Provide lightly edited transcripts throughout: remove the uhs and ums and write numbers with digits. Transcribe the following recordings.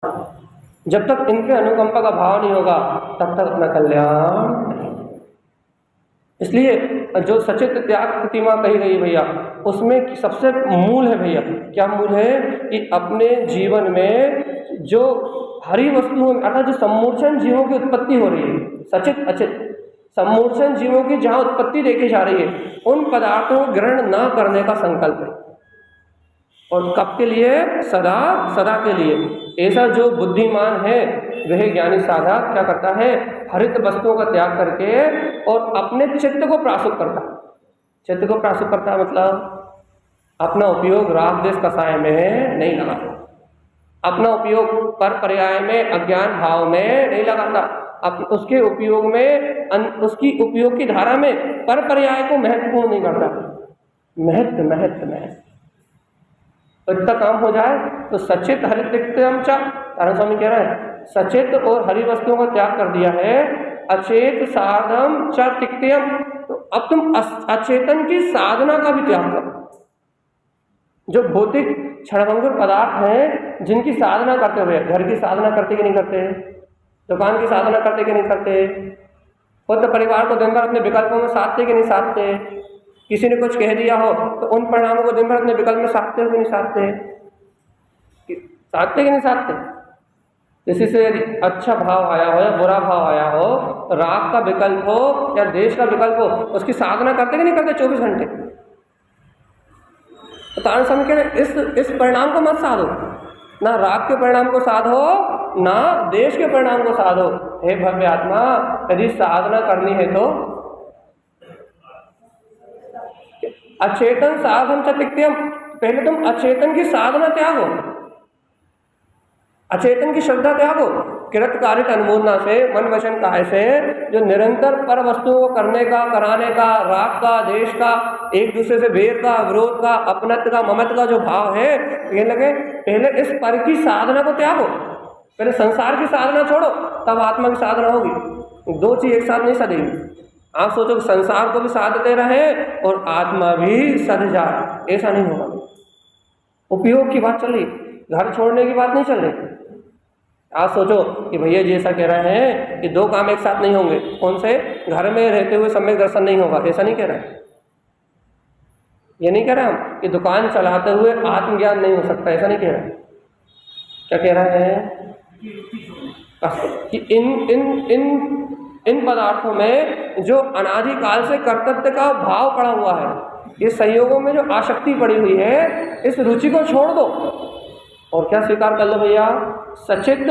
जब तक इनके अनुकंपा का भाव नहीं होगा तब तक अपना कल्याण नहीं। इसलिए जो सचित त्याग प्रतिमा कही गई भैया, उसमें सबसे मूल है भैया, क्या मूल है कि अपने जीवन में जो हरि वस्तुओं अर्थात जो सम्मूर्छन जीवों की उत्पत्ति हो रही है, सचित अचित सम्मूर्छन जीवों की जहाँ उत्पत्ति देखी जा रही है, उन पदार्थों को ग्रहण न करने का संकल्प है। और कब के लिए? सदा सदा के लिए। ऐसा जो बुद्धिमान है वह ज्ञानी साधक क्या करता है? हरित वस्तुओं का त्याग करके और अपने चित्त को प्रासुक करता है। चित्त को प्रासुक करता है मतलब अपना उपयोग राग द्वेष कसाय में नहीं लगाता, अपना उपयोग पर पर्याय में अज्ञान भाव में नहीं लगाता, उसके उपयोग में उसकी उपयोग की धारा में पर पर्याय को महत्वपूर्ण नहीं करता। महत्व महत्व महत्व तो इतना काम हो जाए तो सचित हरितिक्तम च, तारण स्वामी कह रहे हैं सचित और हरि वस्तुओं का त्याग कर दिया है, अचेत साधम च तिक्तम। तो अब तुम अचेतन की साधना का भी त्याग करो। जो भौतिक क्षणभंगुर पदार्थ हैं जिनकी साधना करते हुए, घर की साधना करते कि नहीं करते, दुकान की साधना करते कि नहीं करते, खुद परिवार को दिन भर अपने विकल्पों में साधते कि नहीं साधते, किसी ने कुछ कह दिया हो तो उन परिणामों को दिन भर अपने विकल्प में साधते हो कि नहीं साधते, साधते कि नहीं साधते। किसी से यदि अच्छा भाव आया हो या बुरा भाव आया हो, राग का विकल्प हो या देश का विकल्प हो, उसकी साधना करते कि नहीं करते 24 घंटे। तो तारण स्वामी कह रहे इस परिणाम को मत साधो, ना राग के परिणाम को साधो ना देश के परिणाम को साधो। हे भव्य आत्मा, यदि साधना करनी है तो अचेतन साधन च तिक्तम, पहले तुम अचेतन की साधना त्यागो, अचेतन की श्रद्धा त्यागो। कृतकारिक अनुमोदना से, मन वचन काया से जो निरंतर पर वस्तुओं को करने का, कराने का, राग का, देश का, एक दूसरे से वेर का, विरोध का, अपनत्व का, ममत्व का जो भाव है, ये लगे पहले इस पर की साधना को त्यागो। पहले संसार की साधना छोड़ो तब आत्मा की साधना होगी। दो चीज एक साथ नहीं सदेगी। आप सोचो कि संसार को भी साधते रहे और आत्मा भी सध जाए, ऐसा नहीं होगा। उपयोग की बात चल रही, घर छोड़ने की बात नहीं चल रही। आप सोचो कि भैया जी ऐसा कह रहे हैं कि दो काम एक साथ नहीं होंगे, कौन से? घर में रहते हुए सम्यक दर्शन नहीं होगा, ऐसा नहीं कह रहे हैं। ये नहीं कह रहे हम कि दुकान चलाते हुए आत्मज्ञान नहीं हो सकता, ऐसा नहीं कह रहे। क्या कह रहे हैं कि इन पदार्थों में जो अनादिकाल से कर्तव्य का भाव पड़ा हुआ है, ये संयोगों में जो आसक्ति पड़ी हुई है, इस रुचि को छोड़ दो और क्या स्वीकार कर लो भैया? सचित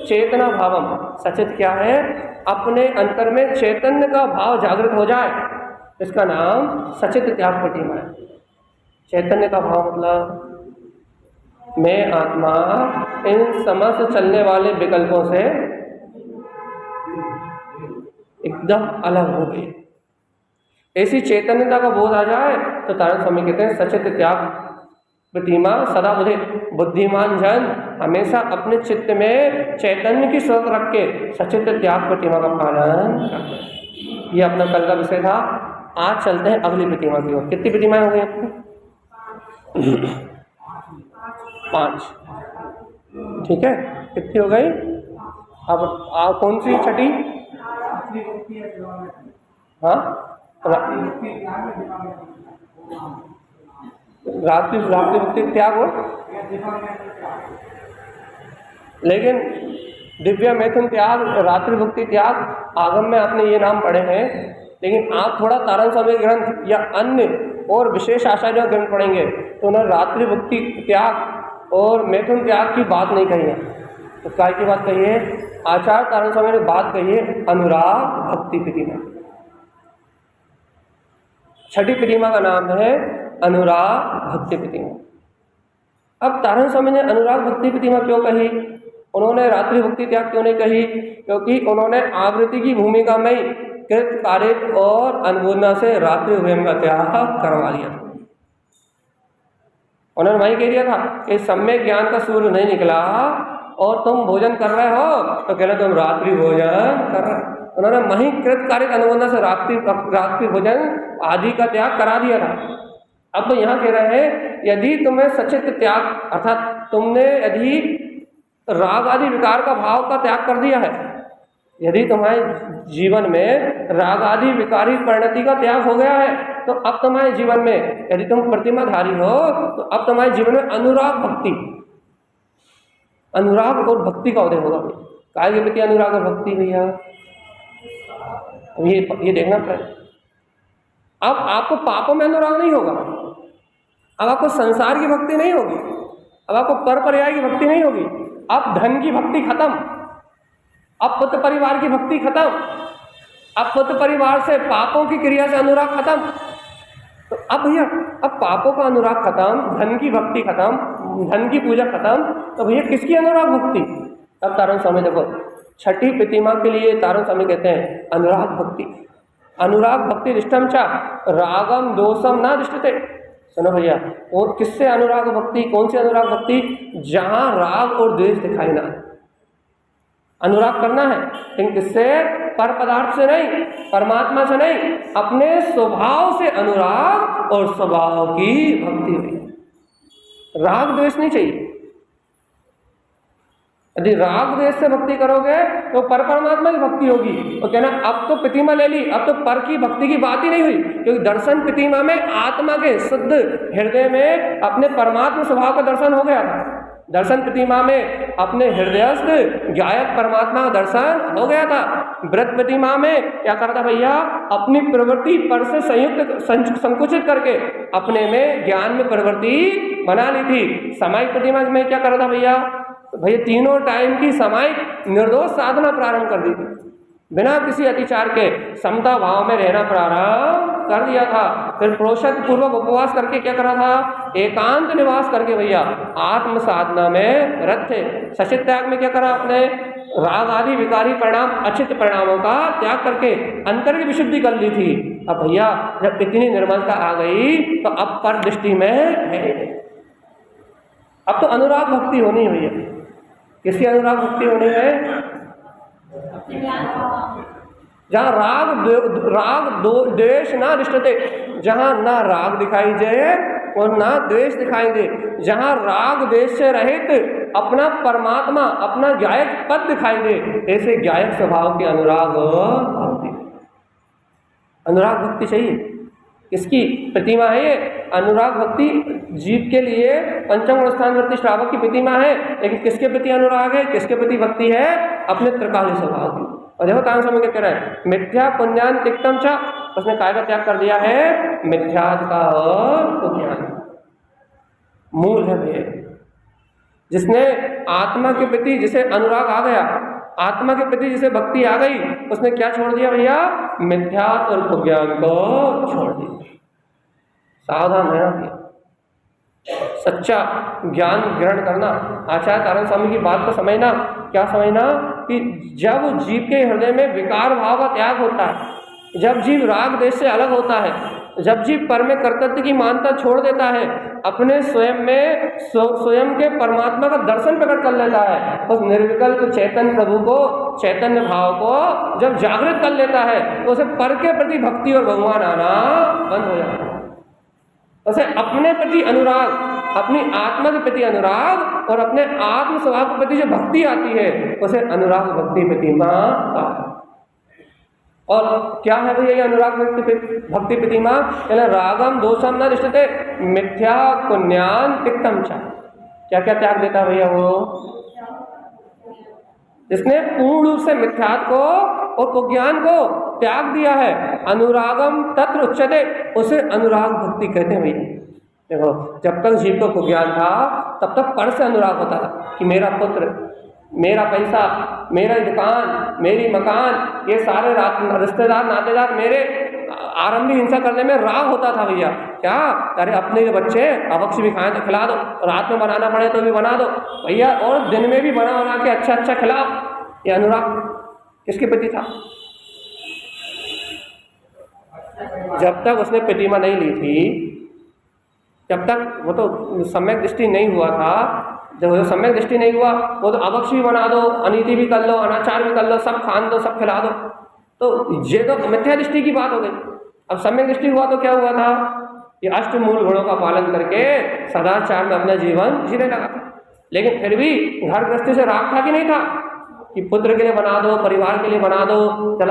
चेतना भावम। सचित क्या है? अपने अंतर में चैतन्य का भाव जागृत हो जाए, इसका नाम सचित त्याग प्रतिमा है। चैतन्य का भाव मतलब मैं आत्मा इन समस्त चलने वाले विकल्पों से एकदम अलग हो गई। ऐसी चैतन्यता का बोध आ जाए तो तारण स्वामी कहते हैं सचित त्याग प्रतिमा सदा मुझे बुद्धिमान जन हमेशा अपने चित्त में चैतन्य की स्वरूप रख के सचित त्याग प्रतिमा का पालन करते हैं। ये अपना कल का विषय था। आज चलते हैं अगली प्रतिमा की ओर। कितनी प्रतिमाएं हो गई आपको? 5। ठीक है, कितनी हो गई? अब कौन सी छठी? हाँ, रात्रि भक्ति त्याग हो, लेकिन दिव्य मैथुन त्याग, रात्रि भक्ति त्याग आगम में आपने ये नाम पढ़े हैं, लेकिन आप थोड़ा तारण स्वामी ग्रंथ या अन्य और विशेष आचार्य ग्रंथ पढ़ेंगे तो उन्होंने रात्रि भक्ति त्याग और मैथुन त्याग की बात नहीं कही है। तो काय की बात कही है? आचार्य तारण स्वामी ने बात कही है अनुराग भक्ति प्रतिमा। छठी प्रतिमा का नाम है अनुराग भक्ति प्रतिमा। अब तारण स्वामी ने अनुराग भक्ति प्रतिमा क्यों कही? उन्होंने रात्रि भक्ति त्याग क्यों नहीं कही? क्योंकि उन्होंने आवृत्ति की भूमिका में कृत कारित और अनुमोदना से रात्रि भोजन का त्याग करवा लिया था। उन्होंने वही कह दिया था कि सम्यक ज्ञान का सूर्य नहीं निकला और तुम भोजन कर रहे हो तो कह रहे तुम रात्रि भोजन कर रहे हो। उन्होंने वही कृत कारित अनुमोदना से रात्रि भोजन आदि का त्याग करा दिया था। अब तो यहाँ कह रहे हैं यदि तुम्हें सचित त्याग अर्थात तुमने यदि राग आदि विकार का भाव का त्याग कर दिया है। यदि तुम्हारे जीवन में राग आदि विकारी परिणति का त्याग हो गया है तो अब तुम्हारे जीवन में, यदि तुम प्रतिमाधारी हो तो अब तुम्हारे जीवन में अनुराग और भक्ति का उदय होगा। काय के प्रति अनुराग और भक्ति भैया, ये देखना पड़ेगा। अब आपको पापों में अनुराग नहीं होगा, अब आपको संसार की भक्ति नहीं होगी, अब आपको पर पर्याय की भक्ति नहीं होगी, अब धन की भक्ति खत्म, अब पुत्र परिवार की भक्ति खत्म, अब पुत्र परिवार से पापों की क्रिया से अनुराग खत्म। तो अब भैया अब पापों का अनुराग खत्म, धन की भक्ति खत्म, धन की पूजा खत्म, तो भैया किसकी अनुराग भक्ति? अब तारण स्वामी देखो, छठी प्रतिमा के लिए तारण स्वामी कहते हैं अनुराग भक्ति। अनुराग भक्ति दृष्टम चा रागम दोषम ना दृष्टते। सुनो भैया, और किससे अनुराग भक्ति, कौन सी अनुराग भक्ति? जहां राग और द्वेष दिखाई ना। अनुराग करना है लेकिन किससे? पर पदार्थ से नहीं, परमात्मा से नहीं, अपने स्वभाव से अनुराग और स्वभाव की भक्ति हुई। राग द्वेष नहीं चाहिए। यदि राग द्वेष से भक्ति करोगे तो पर परमात्मा की भक्ति होगी। और कहना अब तो प्रतिमा ले ली, अब तो पर की भक्ति की बात ही नहीं हुई, क्योंकि दर्शन प्रतिमा में आत्मा के शुद्ध हृदय में अपने परमात्मा स्वभाव का दर्शन हो गया था। दर्शन प्रतिमा में अपने हृदयस्थ गायक परमात्मा का दर्शन हो गया था। व्रत प्रतिमा में क्या करता भैया? अपनी प्रवृत्ति पर से संयुक्त संकुचित करके अपने में ज्ञान में प्रवृत्ति बना ली थी। सामायिक प्रतिमा में क्या करता भैया? भैया तीनों टाइम की सामायिक निर्दोष साधना प्रारंभ कर दी थी, बिना किसी अतिचार के समता भाव में रहना प्रारंभ कर दिया था। फिर प्रोषद पूर्वक उपवास करके क्या करा था? एकांत निवास करके भैया आत्म साधना में रत थे। सचित त्याग में क्या करा? अपने राग आदि विकारी परिणाम, अचित परिणामों का त्याग करके अंतर की विशुद्धि कर ली थी। अब भैया जब इतनी निर्मलता आ गई तो अब पर दृष्टि में है, अब तो अनुराग भक्ति होनी है भैया। किसकी अनुराग भक्ति होनी है? जहाँ राग द्वेष ना दृष्टते, जहाँ ना राग दिखाई दे और ना द्वेष दिखाई दे, जहाँ राग द्वेष से रहित अपना परमात्मा, अपना गायक पद दिखाई दे, ऐसे गायक स्वभाव की अनुराग भक्ति। अनुराग भक्ति चाहिए। किसकी प्रतिमा है ये? अनुराग भक्ति जीव के लिए पंचम गुण स्थानवर्ती श्रावक की प्रतिमा है, लेकिन किसके प्रति अनुराग है, किसके प्रति भक्ति है? अपने त्रिकाली स्वभाव की। और देखो तान समय क्या कह रहा है? मिथ्या पुण्यान तिक्तम चा, उसने काय का त्याग कर दिया है? मिथ्याद का और पुण्यान। मूल है भैया, जिसने आत्मा के प्रति जिसे अनुराग आ गया, आत्मा के प्रति जिसे भक्ति आ गई, उसने क्या छोड़ दिया भैया? मिथ्यात्व और कुज्ञान को छोड़ दिया। सावधान रहना भैया, सच्चा ज्ञान ग्रहण करना। आचार्य तारण स्वामी की बात को समझना। क्या समझना? कि जब जीव के हृदय में विकार भाव का त्याग होता है, जब जीव राग देश से अलग होता है, जब जीव पर में कर्तव्य की मानता छोड़ देता है, अपने स्वयं में स्वयं के परमात्मा का दर्शन प्रकट कर लेता है, उस निर्विकल्प चैतन्य प्रभु को, चैतन्य भाव को जब जागृत कर लेता है तो उसे पर के प्रति भक्ति और भगवान आना बंद हो जाता है। उसे अपने प्रति अनुराग, अपनी आत्मा के प्रति अनुराग और अपने आत्म स्वभाव के प्रति जो भक्ति आती है उसे अनुराग भक्ति प्रतिमा का। और क्या है भैया ये अनुराग भक्ति प्रतिमा? रागम दोषम न दृष्टते मिथ्या पुण्यान तिक्तम चा। क्या क्या त्याग देता भैया? वो जिसने पूर्ण रूप से मिथ्यात को और कुज्ञान को त्याग दिया है। अनुरागम तत्र उच्यते, उसे अनुराग भक्ति कहते हैं भैया। देखो जब तक जीव को कुज्ञान था तब तक पर से अनुराग होता था कि मेरा पुत्र, मेरा पैसा, मेरा दुकान, मेरी मकान, ये सारे रिश्तेदार नातेदार मेरे, आरंभी हिंसा करने में राग होता था भैया। क्या? अरे अपने जो बच्चे अवक्ष भी खाएं तो खिला दो, रात में बनाना पड़े तो भी बना दो भैया, और दिन में भी बना के अच्छा अच्छा खिलाओ। ये अनुराग किसके प्रति था? जब तक उसने प्रतिमा नहीं ली थी, जब तक वो तो सम्यक दृष्टि नहीं हुआ था, जब वो सम्यक दृष्टि नहीं हुआ वो तो अवक्ष भी बना दो, अनीति भी कर लो, अनाचार भी कर लो, सब खान दो, सब खिला दो, तो ये तो मिथ्या दृष्टि की बात हो गई। अब सम्यक दृष्टि हुआ तो क्या हुआ था? ये अष्ट मूल गुणों का पालन करके सदाचार में अपना जीवन जीने लगा था। लेकिन फिर भी घर गृहस्थी से राग था कि नहीं था कि पुत्र के लिए बना दो, परिवार के लिए बना दो,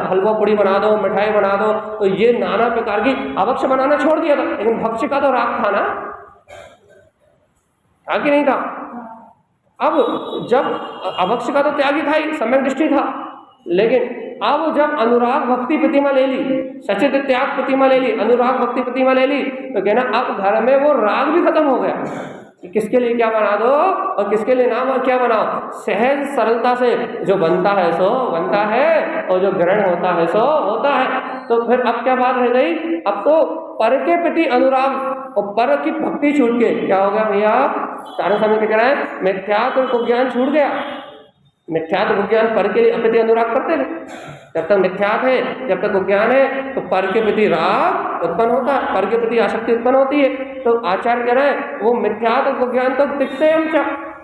हलवा पूड़ी बना दो, मिठाई बना दो, तो ये नाना प्रकार की अभक्ष बनाना छोड़ दिया था, लेकिन भक्ष का तो राग था ना, था कि नहीं था? अब जब अभक्ष का तो त्यागी था ही, सम्यक दृष्टि था, लेकिन अब जब अनुराग भक्ति प्रतिमा ले ली, सचित त्याग प्रतिमा ले ली, अनुराग भक्ति प्रतिमा ले ली, तो कहना अब घर में वो राग भी खत्म हो गया कि किसके लिए क्या बना दो और किसके लिए नाम और क्या बनाओ। सहज सरलता से जो बनता है सो बनता है और जो ग्रहण होता है सो होता है। तो फिर अब क्या बात रह गई, अब तो पर के प्रति अनुराग और पर की भक्ति छूट के क्या हो गया भैया, सारे समय क्या कह रहा है, मिथ्यात्व को ज्ञान छूट गया। मिथ्यात्व विज्ञान पर के प्रति अनुराग करते थे, जब तक मिथ्यात्व है, जब तक विज्ञान है तो पर के प्रति राग उत्पन्न होता है, पर के प्रति आसक्ति उत्पन्न होती है। तो आचार्य कह रहे हैं वो मिथ्यात्व विज्ञान तो दिखते हम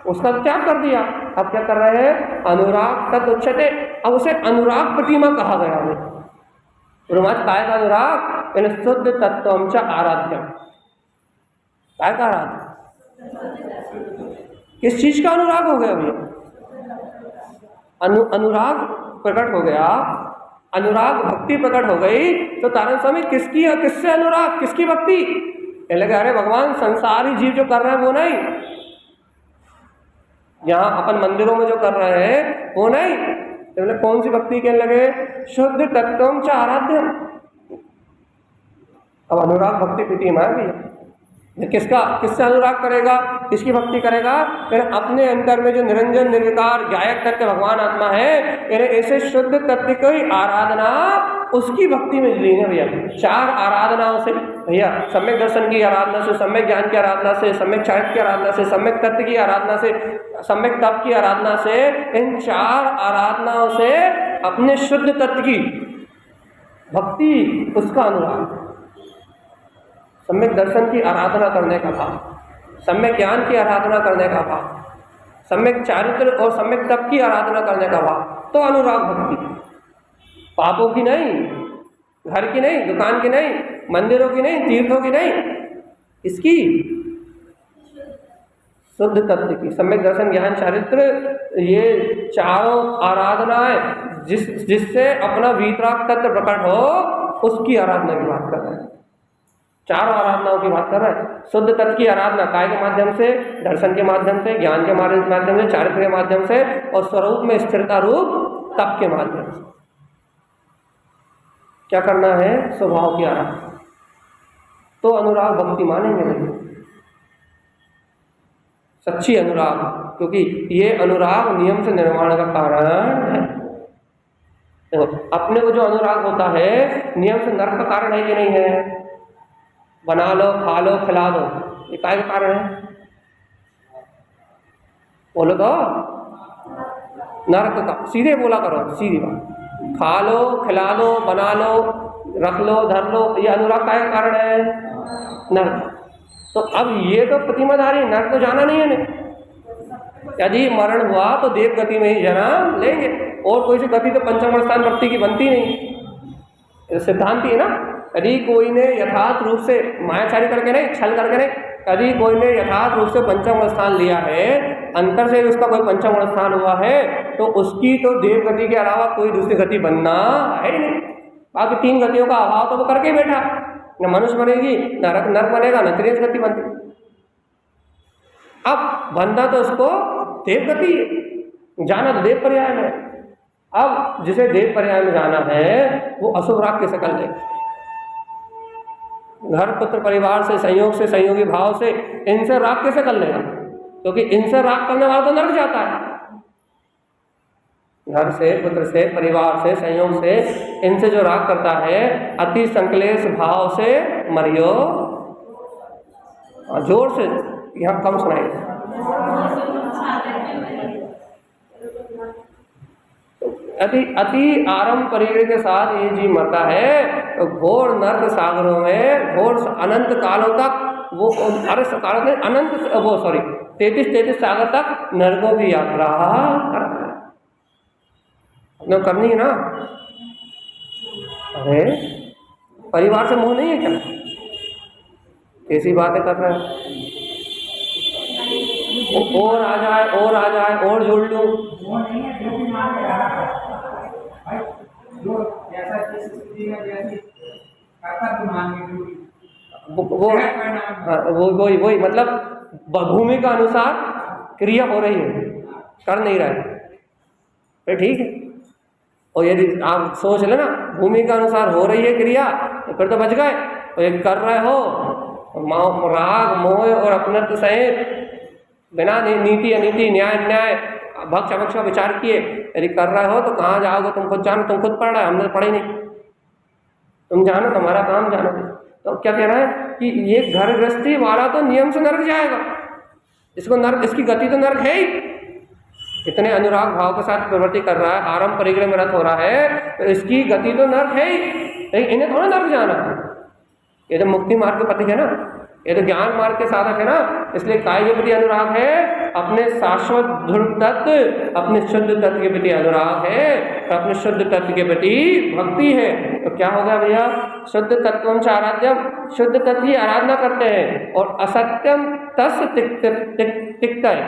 उसका त्याग कर दिया, अब क्या कर रहे हैं, अनुराग तद उच्चते, अब उसे अनुराग प्रतिमा कहा गया है। रोमांच काय का अनुराग, यानी शुद्ध तत्वम च आराध्यम, काय का आराध्य, किस चीज का अनुराग हो गया भैया, अनुराग प्रकट हो गया, अनुराग भक्ति प्रकट हो गई। तो तारण स्वामी किसकी और किससे अनुराग, किसकी भक्ति, ये लगे अरे भगवान संसारी जीव जो कर रहे हैं वो नहीं, यहाँ अपन मंदिरों में जो कर रहे हैं वो नहीं, तो कौन सी भक्ति कहने लगे, शुद्ध तत्वम च आराध्यम। अब अनुराग भक्ति प्रतिमा है भैया, किसका, किससे अनुराग करेगा, किसकी भक्ति करेगा, फिर अपने अंतर में जो निरंजन निर्विकार गायक तत्व भगवान आत्मा है, ऐसे शुद्ध तत्व की आराधना उसकी भक्ति में लीन है भैया। चार आराधनाओं से भैया, सम्यक दर्शन की आराधना से, सम्यक ज्ञान की आराधना से, सम्यक चारित्र की आराधना से, सम्यक तत्व की आराधना से, सम्यक तप की आराधना से, इन चार आराधनाओं से अपने शुद्ध तत्व की भक्ति, उसका अनुराग, सम्यक दर्शन की आराधना करने का भाव, सम्यक ज्ञान की आराधना करने का भाव, सम्यक चारित्र और सम्यक तप की आराधना करने का भाव, तो अनुराग भक्ति। पापों की नहीं, घर की नहीं, दुकान की नहीं, मंदिरों की नहीं, तीर्थों की नहीं, इसकी शुद्ध तत्व की, सम्यक दर्शन ज्ञान चारित्र, ये चारों आराधनाएं जिससे अपना वीतराग तत्व प्रकट हो, उसकी आराधना की बात कर रहे हैं। चारों आराधनाओं की बात कर रहे हैं। शुद्ध तत्व की आराधना काय के माध्यम से, दर्शन के माध्यम से, ज्ञान के माध्यम से, चारित्र के माध्यम से, और स्वरूप में स्थिरता रूप तप के माध्यम से। क्या करना है, स्वभाव की आराधना, तो अनुराग भक्ति मानेंगे नहीं, सच्ची अनुराग, क्योंकि ये अनुराग नियम से निर्माण का कारण है। देखो अपने को जो अनुराग होता है नियम से नरक का कारण है कि नहीं है, बना लो, खा लो, खिला दो, ये काय का कारण है, बोलो तो, नरक का, सीधे बोला करो, सीधी बात, खा लो, खिला दो, बना लो, रख लो, धर लो, ये अनुराग काय का कारण है, नरक। तो अब ये तो प्रतिमाधारी, नरक तो जाना नहीं है ने, यदि मरण हुआ तो देव गति में ही जन्म लेंगे, और कोई सी गति तो पंचम स्थान वृत्ति की बनती नहीं, सिद्धांत ही है ना। यदि कोई ने यथार्थ रूप से मायाचारी करके नहीं, छल करके नहीं, यदि कोई ने यथार्थ रूप से पंचम स्थान लिया है, अंतर से उसका कोई पंचम स्थान हुआ है, तो उसकी तो देव गति के अलावा कोई दूसरी गति बनना है ही नहीं। बाकी तीन गतियों का अभाव तो वो करके बैठा, न मनुष्य बनेगी, न नर बनेगा, न त्रियंश गति बनती। अब बनना तो उसको देव गति, जाना तो देव पर्याय में। अब जिसे देव पर्याय में जाना है वो अशुभ राग कैसे कर ले, घर पुत्र परिवार से, संयोग से, संयोगी भाव से, इनसे राग कैसे कर लेगा, क्योंकि इनसे राग करने वाला तो नरक जाता है। घर से, पुत्र से, परिवार से, संयोग से, इनसे जो राग करता है, अति संकलेश भाव से मरियो, जोर से, यहाँ कम सुनाई, अति आरंभ परिग्रह के साथ ये जीव मरता है, तो घोर नर्क सागरों में, घोर अनंत कालों तक वो, अरे कालों में अनंत, वो सॉरी 33 सागर तक नरकों की यात्रा करता है। अपने करनी है ना, अरे परिवार से मोह नहीं है क्या, कैसी बातें कर रहे हैं, और आ जाए और आ जाए और जोड़ लूँ, वो नहीं है, जो भी मान के रहना पड़ता है भाई, जो जैसा जिस स्थिति में जैसी कर्तव्य मान के वो हाँ, वही वही मतलब भूमि का अनुसार क्रिया हो रही है, कर नहीं रहा है, फिर ठीक है। और यदि आप सोच लेना भूमि का अनुसार हो रही है क्रिया तो फिर तो बच गए। और यदि कर रहे हो राग मोह और अपनत्व सहित बिना नीति अनीति न्याय अन्याय भक्ष अभक्ष का विचार किए यदि कर रहे हो तो कहाँ जाओगे, तुम खुद जानो, तुम खुद पढ़ रहे हो, हमने तो पढ़े नहीं, तुम जानो तुम्हारा काम जानो। तो क्या कह रहा है कि ये घर गृहस्थी वाला तो नियम से नरक जाएगा, इसको नरक, इसकी गति तो नरक है ही। इतने अनुराग भाव के साथ प्रवृत्ति कर रहा है, आरंभ परिग्रह में रत हो रहा है, तो इसकी गति तो नरक है ही, लेकिन इन्हें थोड़ा नरक जाना। ये तो मुक्ति मार्ग के पथिक है ना, ये तो ज्ञान मार्ग के साधक है ना, इसलिए काय के प्रति अनुराग है, अपने शाश्वत ध्रुव तत्व, अपने शुद्ध तत्व के प्रति अनुराग है, अपने शुद्ध तत्व के प्रति भक्ति है। तो क्या होगा भैया, शुद्ध तत्वम च आराध्यम, शुद्ध तत्व की आराधना करते हैं, और असत्यम तस् तिक्ता है,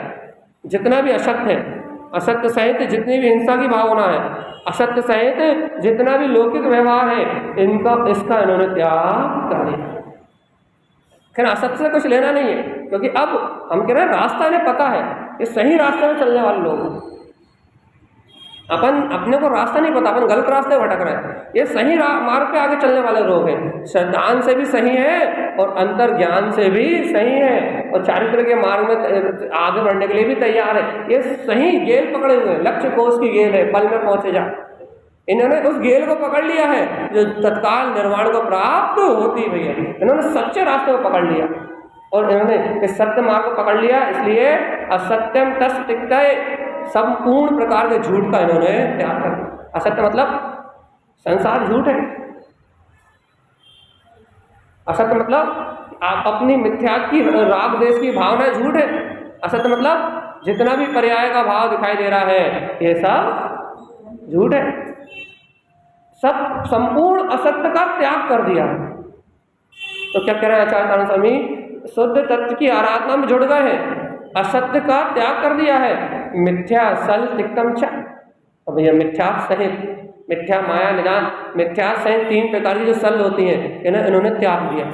जितना भी असत्य है, असत्य सहित जितनी भी हिंसा की भावना है, असत्य सहित जितना भी लौकिक व्यवहार है, इनका इसका इन्होंने त्याग कर दिया। फिर असत्य से कुछ लेना नहीं है, क्योंकि अब हम कह रहे हैं रास्ता इन्हें पता है, ये सही रास्ते में चलने वाले लोग हैं। अपन अपने को रास्ता नहीं पता, अपन गलत रास्ते भटक रहे हैं, ये सही मार्ग पे आगे चलने वाले लोग हैं, सिद्धांत से भी सही है और अंतर ज्ञान से भी सही है, और चारित्र के मार्ग में आगे बढ़ने के लिए भी तैयार है। ये सही गेल पकड़े हुए हैं, लक्ष्य कोष की गेल है, पल में पहुंचे जा। इन्होंने उस गेल को पकड़ लिया है जो तत्काल निर्वाण को प्राप्त होती भैया, इन्होंने सच्चे रास्ते को पकड़ लिया, और इन्होंने इस सत्य मार्ग को पकड़ लिया, इसलिए असत्यम तस् तिक्तये, संपूर्ण प्रकार के झूठ का इन्होंने त्याग कर दिया। असत्य मतलब संसार झूठ है, असत्य मतलब आप अपनी मिथ्या की राग देश की भावना झूठ है, असत्य मतलब जितना भी पर्याय का भाव दिखाई दे रहा है ये सब झूठ है, सब संपूर्ण असत्य का त्याग कर दिया। तो क्या कह रहे हैं आचार्य तारण स्वामी, शुद्ध तत्व की आराधना में जुड़ गए हैं, असत्य का त्याग कर दिया है, मिथ्या सल तिक्तम च। अब भैया मिथ्या सहित, मिथ्या माया निदान, मिथ्या सहित 3 प्रकार की जो सल होती हैं इन्होंने त्याग दिया।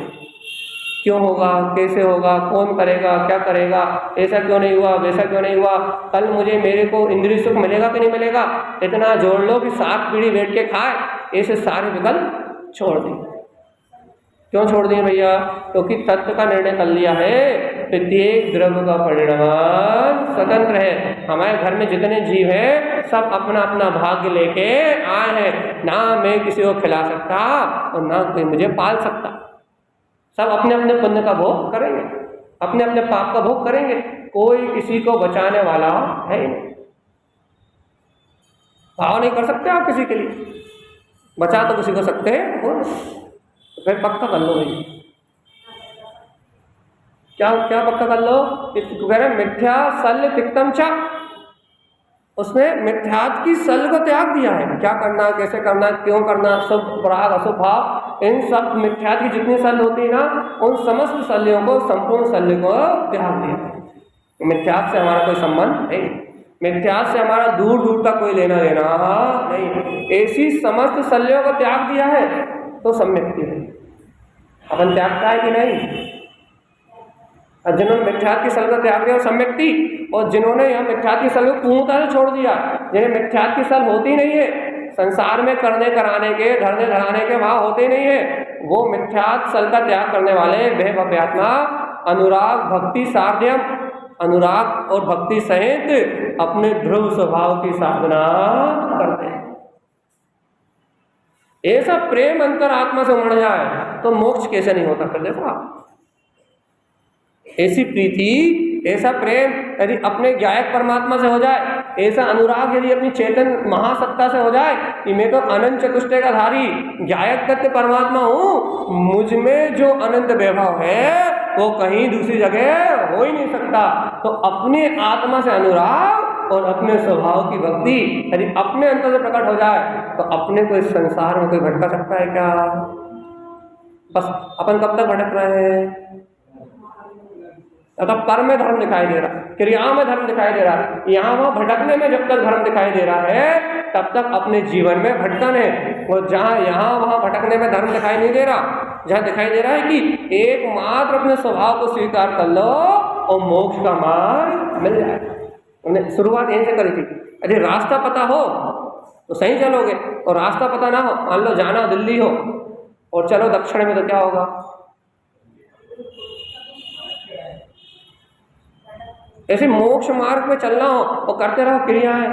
क्यों होगा, कैसे होगा, कौन करेगा, क्या करेगा, ऐसा क्यों नहीं हुआ, वैसा क्यों नहीं हुआ, कल मुझे मेरे को इंद्रिय सुख मिलेगा कि नहीं मिलेगा, इतना जोड़ लो कि 7 पीढ़ी बैठ के खाए, ऐसे सारे विकल्प छोड़ दिए। क्यों छोड़ दिए भैया, क्योंकि तत्व का निर्णय कर लिया है, प्रत्येक द्रव्य का परिणाम स्वतंत्र है। हमारे घर में जितने जीव हैं सब अपना अपना भाग्य लेके आए हैं, ना मैं किसी को खिला सकता और ना कोई मुझे पाल सकता, सब अपने अपने पुण्य का भोग करेंगे, अपने अपने पाप का भोग करेंगे, कोई किसी को बचाने वाला है ही नहीं। भाव नहीं कर सकते आप किसी के लिए, बचा तो किसी को सकते हो, तो फिर पक्का कर लो भाई। क्या पक्का कर लो, कह रहे मिथ्या सल तिक्तम च, उसने मिथ्यात्व की सल को त्याग दिया है। क्या करना, कैसे करना, क्यों करना, शुभ राग अशुभ भाव, इन सब मिथ्यात्व की जितनी सल होती है ना, उन समस्त शल्यों को, संपूर्ण शल्य को त्याग दिया। मिथ्यात्व से हमारा कोई संबंध नहीं, मिथ्यात्व से हमारा दूर दूर का कोई लेना देना नहीं, ऐसी समस्त शल्यों को त्याग दिया है तो सम्यक्ति है। अपन त्यागता है कि नहीं, और जिन्होंने मिथ्यात्व की सल का त्याग दिया सम्यक्ति, और जिन्होंने यह मिथ्यात्व की सल को पूर्णतः छोड़ दिया, जिन्हें मिथ्यात्व की सल होती नहीं है, संसार में करने कराने के धरने धराने के भाव होते नहीं है, वो मिथ्यात्व सल का त्याग करने वाले भयभव्यात्मा अनुराग भक्ति साध्यम, अनुराग और भक्ति सहित अपने ध्रुव स्वभाव की साधना करते हैं। ऐसा प्रेम अंतर आत्मा से उमड़ जाए तो मोक्ष कैसे नहीं होता। फिर देखो आप, ऐसी प्रीति, ऐसा प्रेम यदि अपने गायक परमात्मा से हो जाए, ऐसा अनुराग यदि अपनी चेतन महासत्ता से हो जाए कि मैं तो अनंत चतुष्टय का धारी गायक तत्व परमात्मा हूँ, मुझ में जो अनंत वैभव है वो कहीं दूसरी जगह हो ही नहीं सकता, तो अपने आत्मा से अनुराग और अपने स्वभाव की भक्ति यदि अपने अंतर से प्रकट हो जाए तो अपने को इस संसार में कोई भटका सकता है क्या। बस अपन कब तक भटक रहे हैं, तब तक कर्म में धर्म दिखाई दे रहा, क्रियाओं में धर्म दिखाई दे रहा। यहाँ वहाँ भटकने में जब तक धर्म दिखाई दे रहा है तब तक अपने जीवन में भटकन है। और जहाँ यहाँ वहाँ भटकने में धर्म दिखाई नहीं दे रहा, जहाँ दिखाई दे रहा है कि एकमात्र अपने स्वभाव को स्वीकार कर लो और मोक्ष का मार्ग मिल जाएगा। उन्हें शुरुआत यहीं से करी थी। यदि रास्ता पता हो तो सही चलोगे, और रास्ता पता ना हो, मान लो जाना दिल्ली हो और चलो दक्षिण में, तो क्या होगा? ऐसे मोक्ष मार्ग पे चलना हो और करते रहो क्रियाएं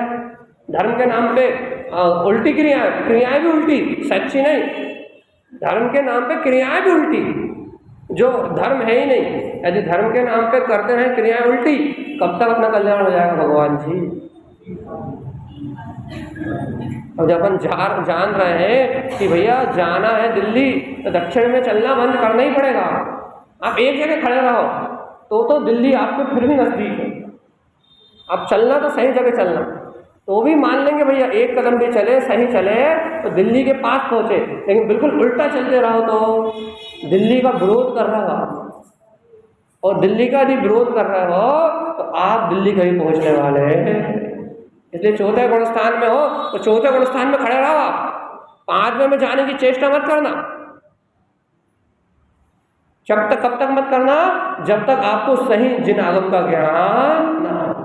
धर्म के नाम पे, उल्टी क्रियाएं भी उल्टी, सच्ची नहीं। धर्म के नाम पे क्रियाएं भी उल्टी, जो धर्म है ही नहीं। यदि धर्म के नाम पे करते रहे क्रियाएं उल्टी, कब तक अपना कल्याण हो जाएगा भगवान जी? और जब अपन जान रहे हैं कि भैया जाना है दिल्ली, तो दक्षिण में चलना बंद करना ही पड़ेगा। आप एक जगह खड़े रहो तो दिल्ली आपको फिर भी नजदीक है। अब चलना तो सही जगह चलना, तो भी मान लेंगे भैया एक कदम भी चले, सही चले तो दिल्ली के पास पहुंचे, लेकिन बिल्कुल उल्टा चलते रहो तो दिल्ली का विरोध कर रहा हो, और दिल्ली का यदि विरोध कर रहे हो तो आप दिल्ली कहीं पहुंचने वाले हैं। इसलिए चौथे गुण स्थान में हो तो चौथे गुण स्थान में खड़े रहो। आप 5वें में जाने की चेष्टा मत करना। कब तक मत करना? जब तक आपको सही जिन आगम का ज्ञान ना हो,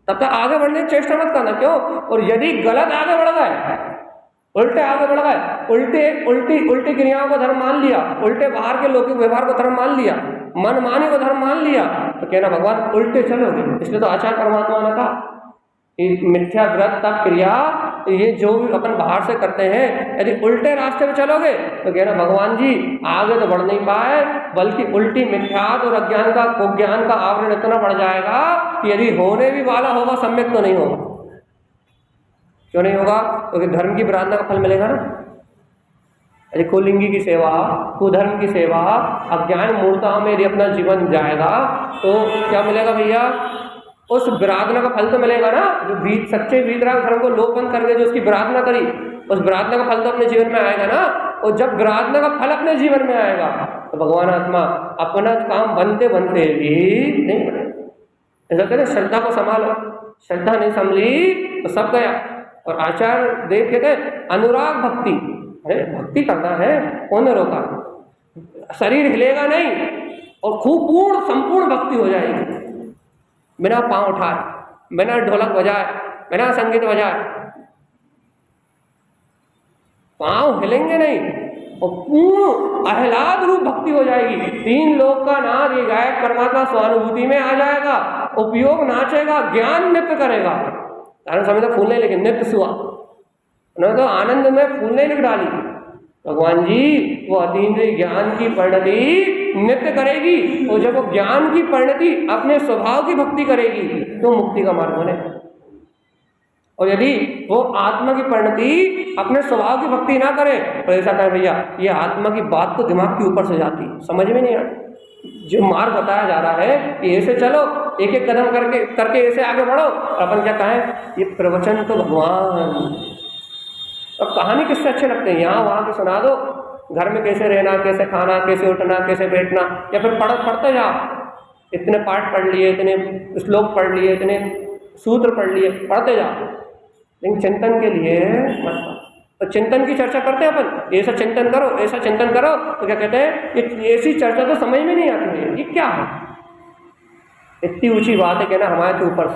तब तक आगे बढ़ने की चेष्टा मत करना। क्यों? और यदि गलत आगे बढ़ गए, उल्टे आगे बढ़ गए, उल्टी क्रियाओं को धर्म मान लिया, उल्टे बाहर के लौकिक व्यवहार को धर्म मान लिया, मनमानी को धर्म मान लिया, तो कहना भगवान उल्टे चलोगे। इसलिए तो आचार्य परमात्मा ने कहा मिथ्या व्रत तप क्रिया, ये जो भी अपन बाहर से करते हैं, यदि उल्टे रास्ते में चलोगे तो कहना भगवान जी आगे तो बढ़ नहीं पाए, बल्कि उल्टी मिथ्यात और अज्ञान का कुज्ञान का आवरण इतना बढ़ जाएगा कि यदि होने भी वाला होगा सम्यक तो नहीं होगा। क्यों नहीं होगा? क्योंकि धर्म की प्रार्थना का फल मिलेगा ना। यदि कुलिंगी की सेवा, कुधर्म की सेवा, अज्ञान मूर्ता में यदि अपना जीवन जाएगा तो क्या मिलेगा भैया? उस विराधना का फल तो मिलेगा ना। जो सच्चे वीतराग धर्म को लोपन करके जो उसकी विराधना करी, उस विराधना का फल तो अपने जीवन में आएगा ना। और जब विराधना का फल अपने जीवन में आएगा तो भगवान आत्मा अपना काम बनते बनते भी नहीं बनेगा। ऐसा कहते श्रद्धा को संभालो, श्रद्धा नहीं संभली तो सब गया। और आचार्य देव कहते हैं अनुराग भक्ति, अरे भक्ति करना है, कौन ने रोका? शरीर हिलेगा नहीं और खूब पूर्ण संपूर्ण भक्ति हो जाएगी, बिना पांव उठाए, बिना ढोलक बजाए, बिना संगीत बजाए, पांव हिलेंगे नहीं और पूर्ण आह्लाद रूप भक्ति हो जाएगी। 3 लोक का नाद ये गायक परमात्मा स्वानुभूति में आ जाएगा। उपयोग नाचेगा, ज्ञान नृत्य करेगा। कारण समय तो फूल नहीं, लेकिन नृत्य सुआ, उन्होंने तो आनंद में फूल नहीं लिख डाली। भगवान जी वो अतीन्द्रिय ज्ञान की परिणति नृत्य करेगी, और जब वो ज्ञान की परिणति अपने स्वभाव की भक्ति करेगी तो मुक्ति का मार्ग बने। और यदि वो आत्मा की परिणति अपने स्वभाव की भक्ति ना करे तो ऐसा कहे भैया ये आत्मा की बात तो दिमाग के ऊपर से जाती, समझ में नहीं आती। जो मार्ग बताया जा रहा है कि ऐसे चलो, एक एक कदम करके ऐसे आगे बढ़ो, अपन क्या कहें ये प्रवचन तो भगवान। अब कहानी किससे अच्छे लगते हैं? यहाँ वहाँ के सुना दो, घर में कैसे रहना, कैसे खाना, कैसे उठना, कैसे बैठना, या फिर पढ़ते जाओ, इतने पाठ पढ़ लिए, इतने श्लोक पढ़ लिए, इतने सूत्र पढ़ लिए, पढ़ते जाओ, लेकिन चिंतन के लिए मत। तो चिंतन की चर्चा करते हैं अपन, ऐसा चिंतन करो, ऐसा चिंतन करो, तो क्या कहते हैं कि ऐसी चर्चा तो समझ में नहीं आती है, ये क्या है? इतनी ऊंची बात है कहना हमारे तो ऊपर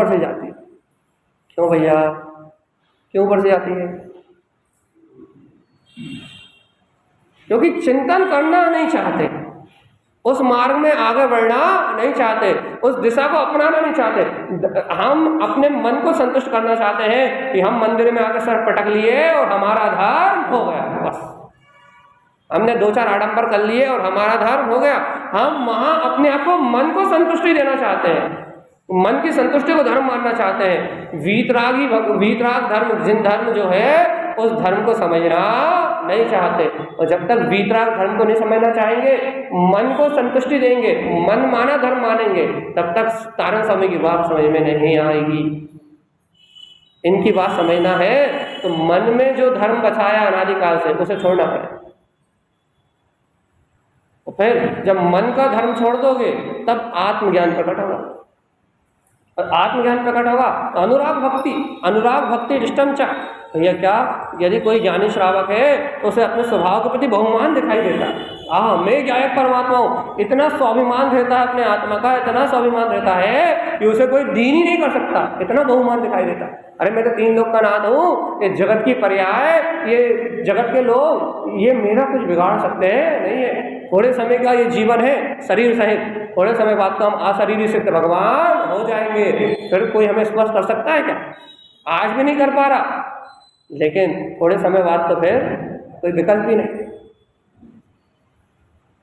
से जाती है। क्यों भैया, क्यों ऊपर से जाती है? क्योंकि चिंतन करना नहीं चाहते, उस मार्ग में आगे बढ़ना नहीं चाहते, उस दिशा को अपनाना नहीं चाहते। हम अपने मन को संतुष्ट करना चाहते हैं कि हम मंदिर में आकर सर पटक लिए और हमारा धर्म हो गया, बस हमने 2-4 आडंबर कर लिए और हमारा धर्म हो गया। हम वहाँ अपने आप को मन को संतुष्टि देना चाहते हैं, मन की संतुष्टि को धर्म मानना चाहते हैं। वीतराग धर्म, जिन धर्म जो है उस धर्म को समझना नहीं चाहते। और जब तक वीतराग धर्म को नहीं समझना चाहेंगे, मन को संतुष्टि देंगे, मन माना धर्म मानेंगे, तब तक तारण समय की बात समझ में नहीं आएगी। इनकी बात समझना है तो मन में जो धर्म बचाया अनादिकाल से उसे छोड़ना पड़ेगा। फिर जब मन का धर्म छोड़ दोगे तब आत्मज्ञान प्रकट होगा, और आत्मज्ञान प्रकट होगा तो अनुराग भक्ति इष्टम च। भैया क्या, यदि कोई ज्ञानी श्रावक है तो उसे अपने स्वभाव के प्रति बहुमान दिखाई देता है। मैं गायक परमात्मा हूँ, इतना स्वाभिमान रहता है अपने आत्मा का, इतना स्वाभिमान रहता है कि उसे कोई दीन ही नहीं कर सकता, इतना बहुमान दिखाई देता है। अरे मैं तो 3 लोग का नाथ हूँ, ये जगत की पर्याय, ये जगत के लोग, ये मेरा कुछ बिगाड़ सकते हैं नहीं है। थोड़े समय का ये जीवन है शरीर सहित, थोड़े समय बाद तो हम अशरीरी सिद्ध भगवान हो जाएंगे, फिर कोई हमें स्पर्श कर सकता है क्या? आज भी नहीं कर पा रहा, लेकिन थोड़े समय बाद तो फिर कोई विकल्प ही नहीं।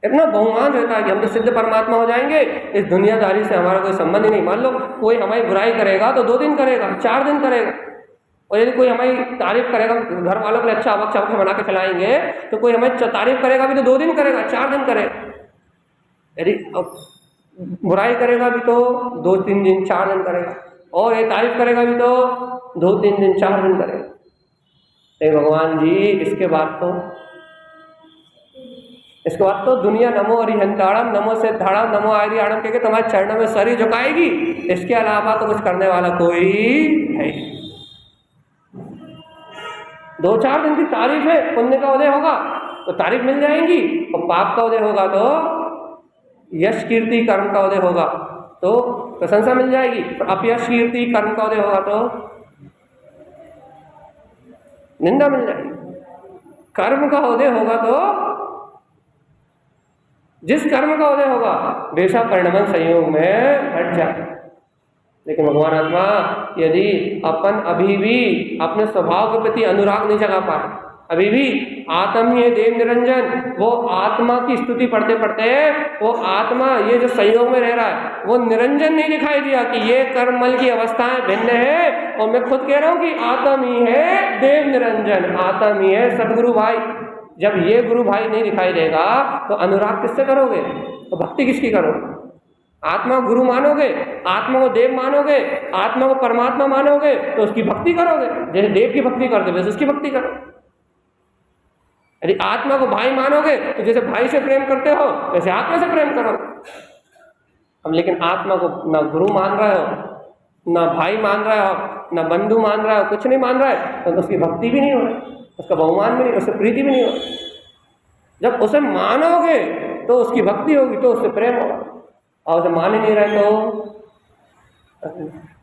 इतना बहुमान रहता है कि हम तो सिद्ध परमात्मा हो जाएंगे, इस दुनियादारी से हमारा कोई संबंध ही नहीं। मान लो कोई हमारी बुराई करेगा तो 2 दिन करेगा, 4 दिन करेगा, और यदि कोई हमारी तारीफ करेगा, घर वालों के लिए अच्छा वक्त चौके बना के खिलाएंगे, तो कोई हमारी तारीफ करेगा भी तो 2 दिन करेगा, 4 दिन करेगा। यदि बुराई करेगा भी तो 2-3 दिन, 4 दिन करेगा, और ये तारीफ करेगा भी तो 2-3 दिन, 4 दिन करेगा। भगवान जी इसके बाद तो दुनिया नमो अरिहंताड़म, नमो सिद्धाड़म, नमो आर्याणम कह के तुम्हारे चरणों में सर ही झुकाएगी। इसके अलावा तो कुछ करने वाला कोई है। 2-4 दिन की तारीफ है, पुण्य का उदय होगा तो तारीफ मिल जाएंगी, और पाप का उदय होगा तो यश कीर्ति कर्म का उदय होगा तो प्रशंसा मिल जाएगी, अपयश कीर्ति कर्म का उदय होगा तो निंदा मिल जाएगी। कर्म का उदय होगा तो जिस कर्म का उदय होगा बेशक परिणमन संयोग में घट जाए। लेकिन भगवान आत्मा यदि अपन अभी भी अपने स्वभाव के प्रति अनुराग नहीं जगा पाए, अभी भी आत्म ही देव निरंजन, वो आत्मा की स्तुति पढ़ते पढ़ते वो आत्मा ये जो संयोग में रह रहा है वो निरंजन नहीं दिखाई दिया कि ये कर्मल की अवस्थाएं भिन्न है, और मैं खुद कह रहा हूँ कि आत्म ही है देव निरंजन, आत्म ही है सदगुरु भाई। जब ये गुरु भाई नहीं दिखाई देगा तो अनुराग किससे करोगे, तो भक्ति किसकी करोगे? आत्मा को गुरु मानोगे, आत्मा को देव मानोगे, आत्मा को परमात्मा मानोगे तो उसकी भक्ति करोगे, जैसे देव की भक्ति करते वैसे उसकी भक्ति करो। यदि आत्मा को भाई मानोगे तो जैसे भाई से प्रेम करते हो वैसे आत्मा से प्रेम करो। अब लेकिन आत्मा को ना गुरु मान रहे हो, ना भाई मान रहे हो, ना बंधु मान रहे हो, कुछ नहीं मान रहा है, तो उसकी भक्ति भी नहीं हो रही, उसका बहुमान भी नहीं, उससे प्रीति भी नहीं होगी। जब उसे मानोगे तो उसकी भक्ति होगी, तो उससे प्रेम होगा, और उसे मान ही नहीं रहे तो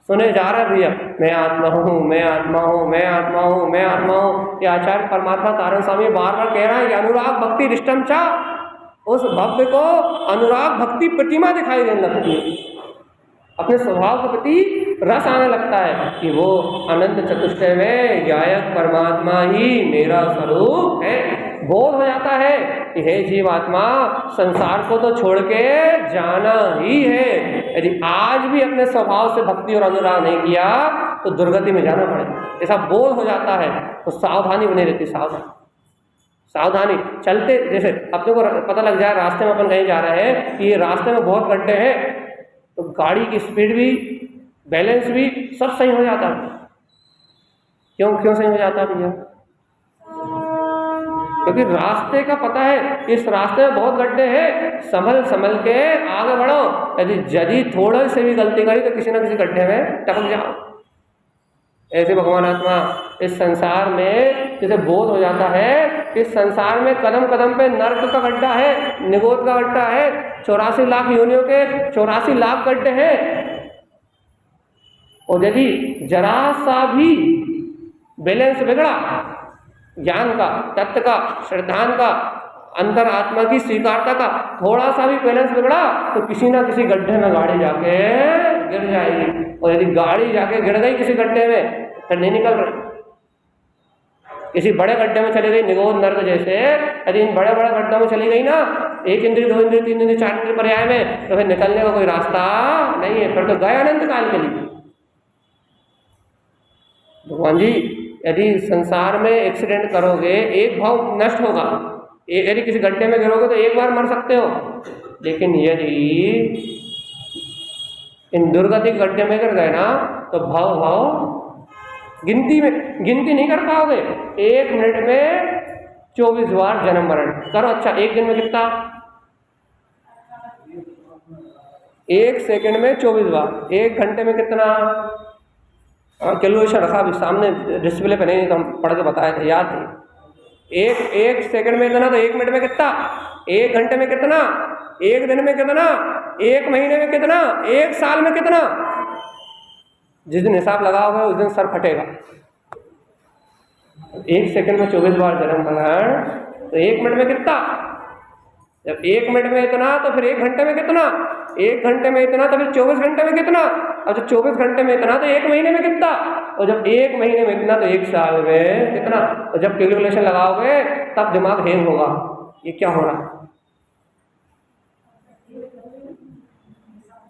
सुने जा रहा है भैया मैं आत्मा हूँ, मैं आत्मा हूँ, मैं आत्मा हूँ, मैं आत्मा हूँ। ये आचार्य परमात्मा तारण स्वामी बार बार कह रहा है कि अनुराग भक्ति रिष्टम चा, उस भव्य को अनुराग भक्ति प्रतिमा दिखाई देने लगती है, अपने स्वभाव के प्रति रस आने लगता है कि वो अनंत चतुष्टय में गायक परमात्मा ही मेरा स्वरूप है। बोध हो जाता है कि हे जीवात्मा संसार को तो छोड़ के जाना ही है। यदि आज भी अपने स्वभाव से भक्ति और अनुराग नहीं किया तो दुर्गति में जाना पड़ेगा। ऐसा बोध हो जाता है तो सावधानी बनी रहती, सावधानी चलते, जैसे अपने को पता लग जाए रास्ते में अपन कहीं जा रहे हैं कि ये रास्ते में बहुत गड्ढे हैं, तो गाड़ी की स्पीड भी, बैलेंस भी सब सही हो जाता है। क्यों सही हो जाता है भैया? क्योंकि रास्ते का पता है, इस रास्ते में बहुत गड्ढे हैं, संभल के आगे बढ़ो। यदि थोड़ा से भी गलती करी तो किसी ना किसी गड्ढे में टपक जाओ। ऐसे भगवान आत्मा इस संसार में जैसे बोध हो जाता है, इस संसार में कदम कदम पे नर्क का गड्ढा है, निगोद का गड्ढा है, 84 लाख योनियों के 84 लाख गड्ढे हैं, और यदि जरा सा भी बैलेंस बिगड़ा, ज्ञान का, तत्व का, श्रद्धान का, अंतर आत्मा की स्वीकारता का थोड़ा सा भी बैलेंस बिगड़ा तो किसी ना किसी गड्ढे में गाड़ी जाके गिर जाएगी। और यदि गाड़ी जाके गिर गई किसी गड्ढे में फिर नहीं निकल रही, किसी बड़े गड्ढे में चली गई, निगोद नर्क जैसे, यदि इन बड़े बड़े गड्ढों में चली गई ना, 1 इंद्रिय 2 इंद्रिय 3 इंद्रिय 4 इंद्रिय पर्याय में, तो फिर निकलने का कोई रास्ता नहीं है, फिर तो गए अनंत काल के लिए। भगवान जी यदि संसार में एक्सीडेंट करोगे एक भाव नष्ट होगा, यदि किसी गड्ढे में गिरोगे तो एक बार मर सकते हो, लेकिन यदि इन दुर्गति के गड्ढे में गिर गए ना तो भाव गिनती नहीं कर पाओगे। 1 मिनट में 24 बार जन्म मरण करो। अच्छा 1 दिन में कितना? 1 सेकंड में 24 बार, 1 घंटे में कितना? कैलकुलेशन रखा अभी सामने डिस्प्ले पे नहीं तो हम पढ़ के बताए थे, याद नहीं। एक सेकंड में इतना, तो 1 मिनट में कितना? 1 घंटे में कितना? 1 दिन में कितना? 1 महीने में कितना? 1 साल में कितना? जिस दिन हिसाब लगाओगे उस दिन सर फटेगा। 1 सेकंड में 24 बार जन्म ग्रहण, तो 1 मिनट में कितना? जब 1 मिनट में इतना तो फिर 1 घंटे में कितना? 1 घंटे में इतना तो फिर 24 घंटे में कितना? और जब 24 घंटे में इतना तो 1 महीने में कितना? और जब 1 महीने में इतना तो 1 साल में कितना? और जब कैलकुलेशन लगाओगे तब दिमाग हैंग होगा, ये क्या हो रहा है?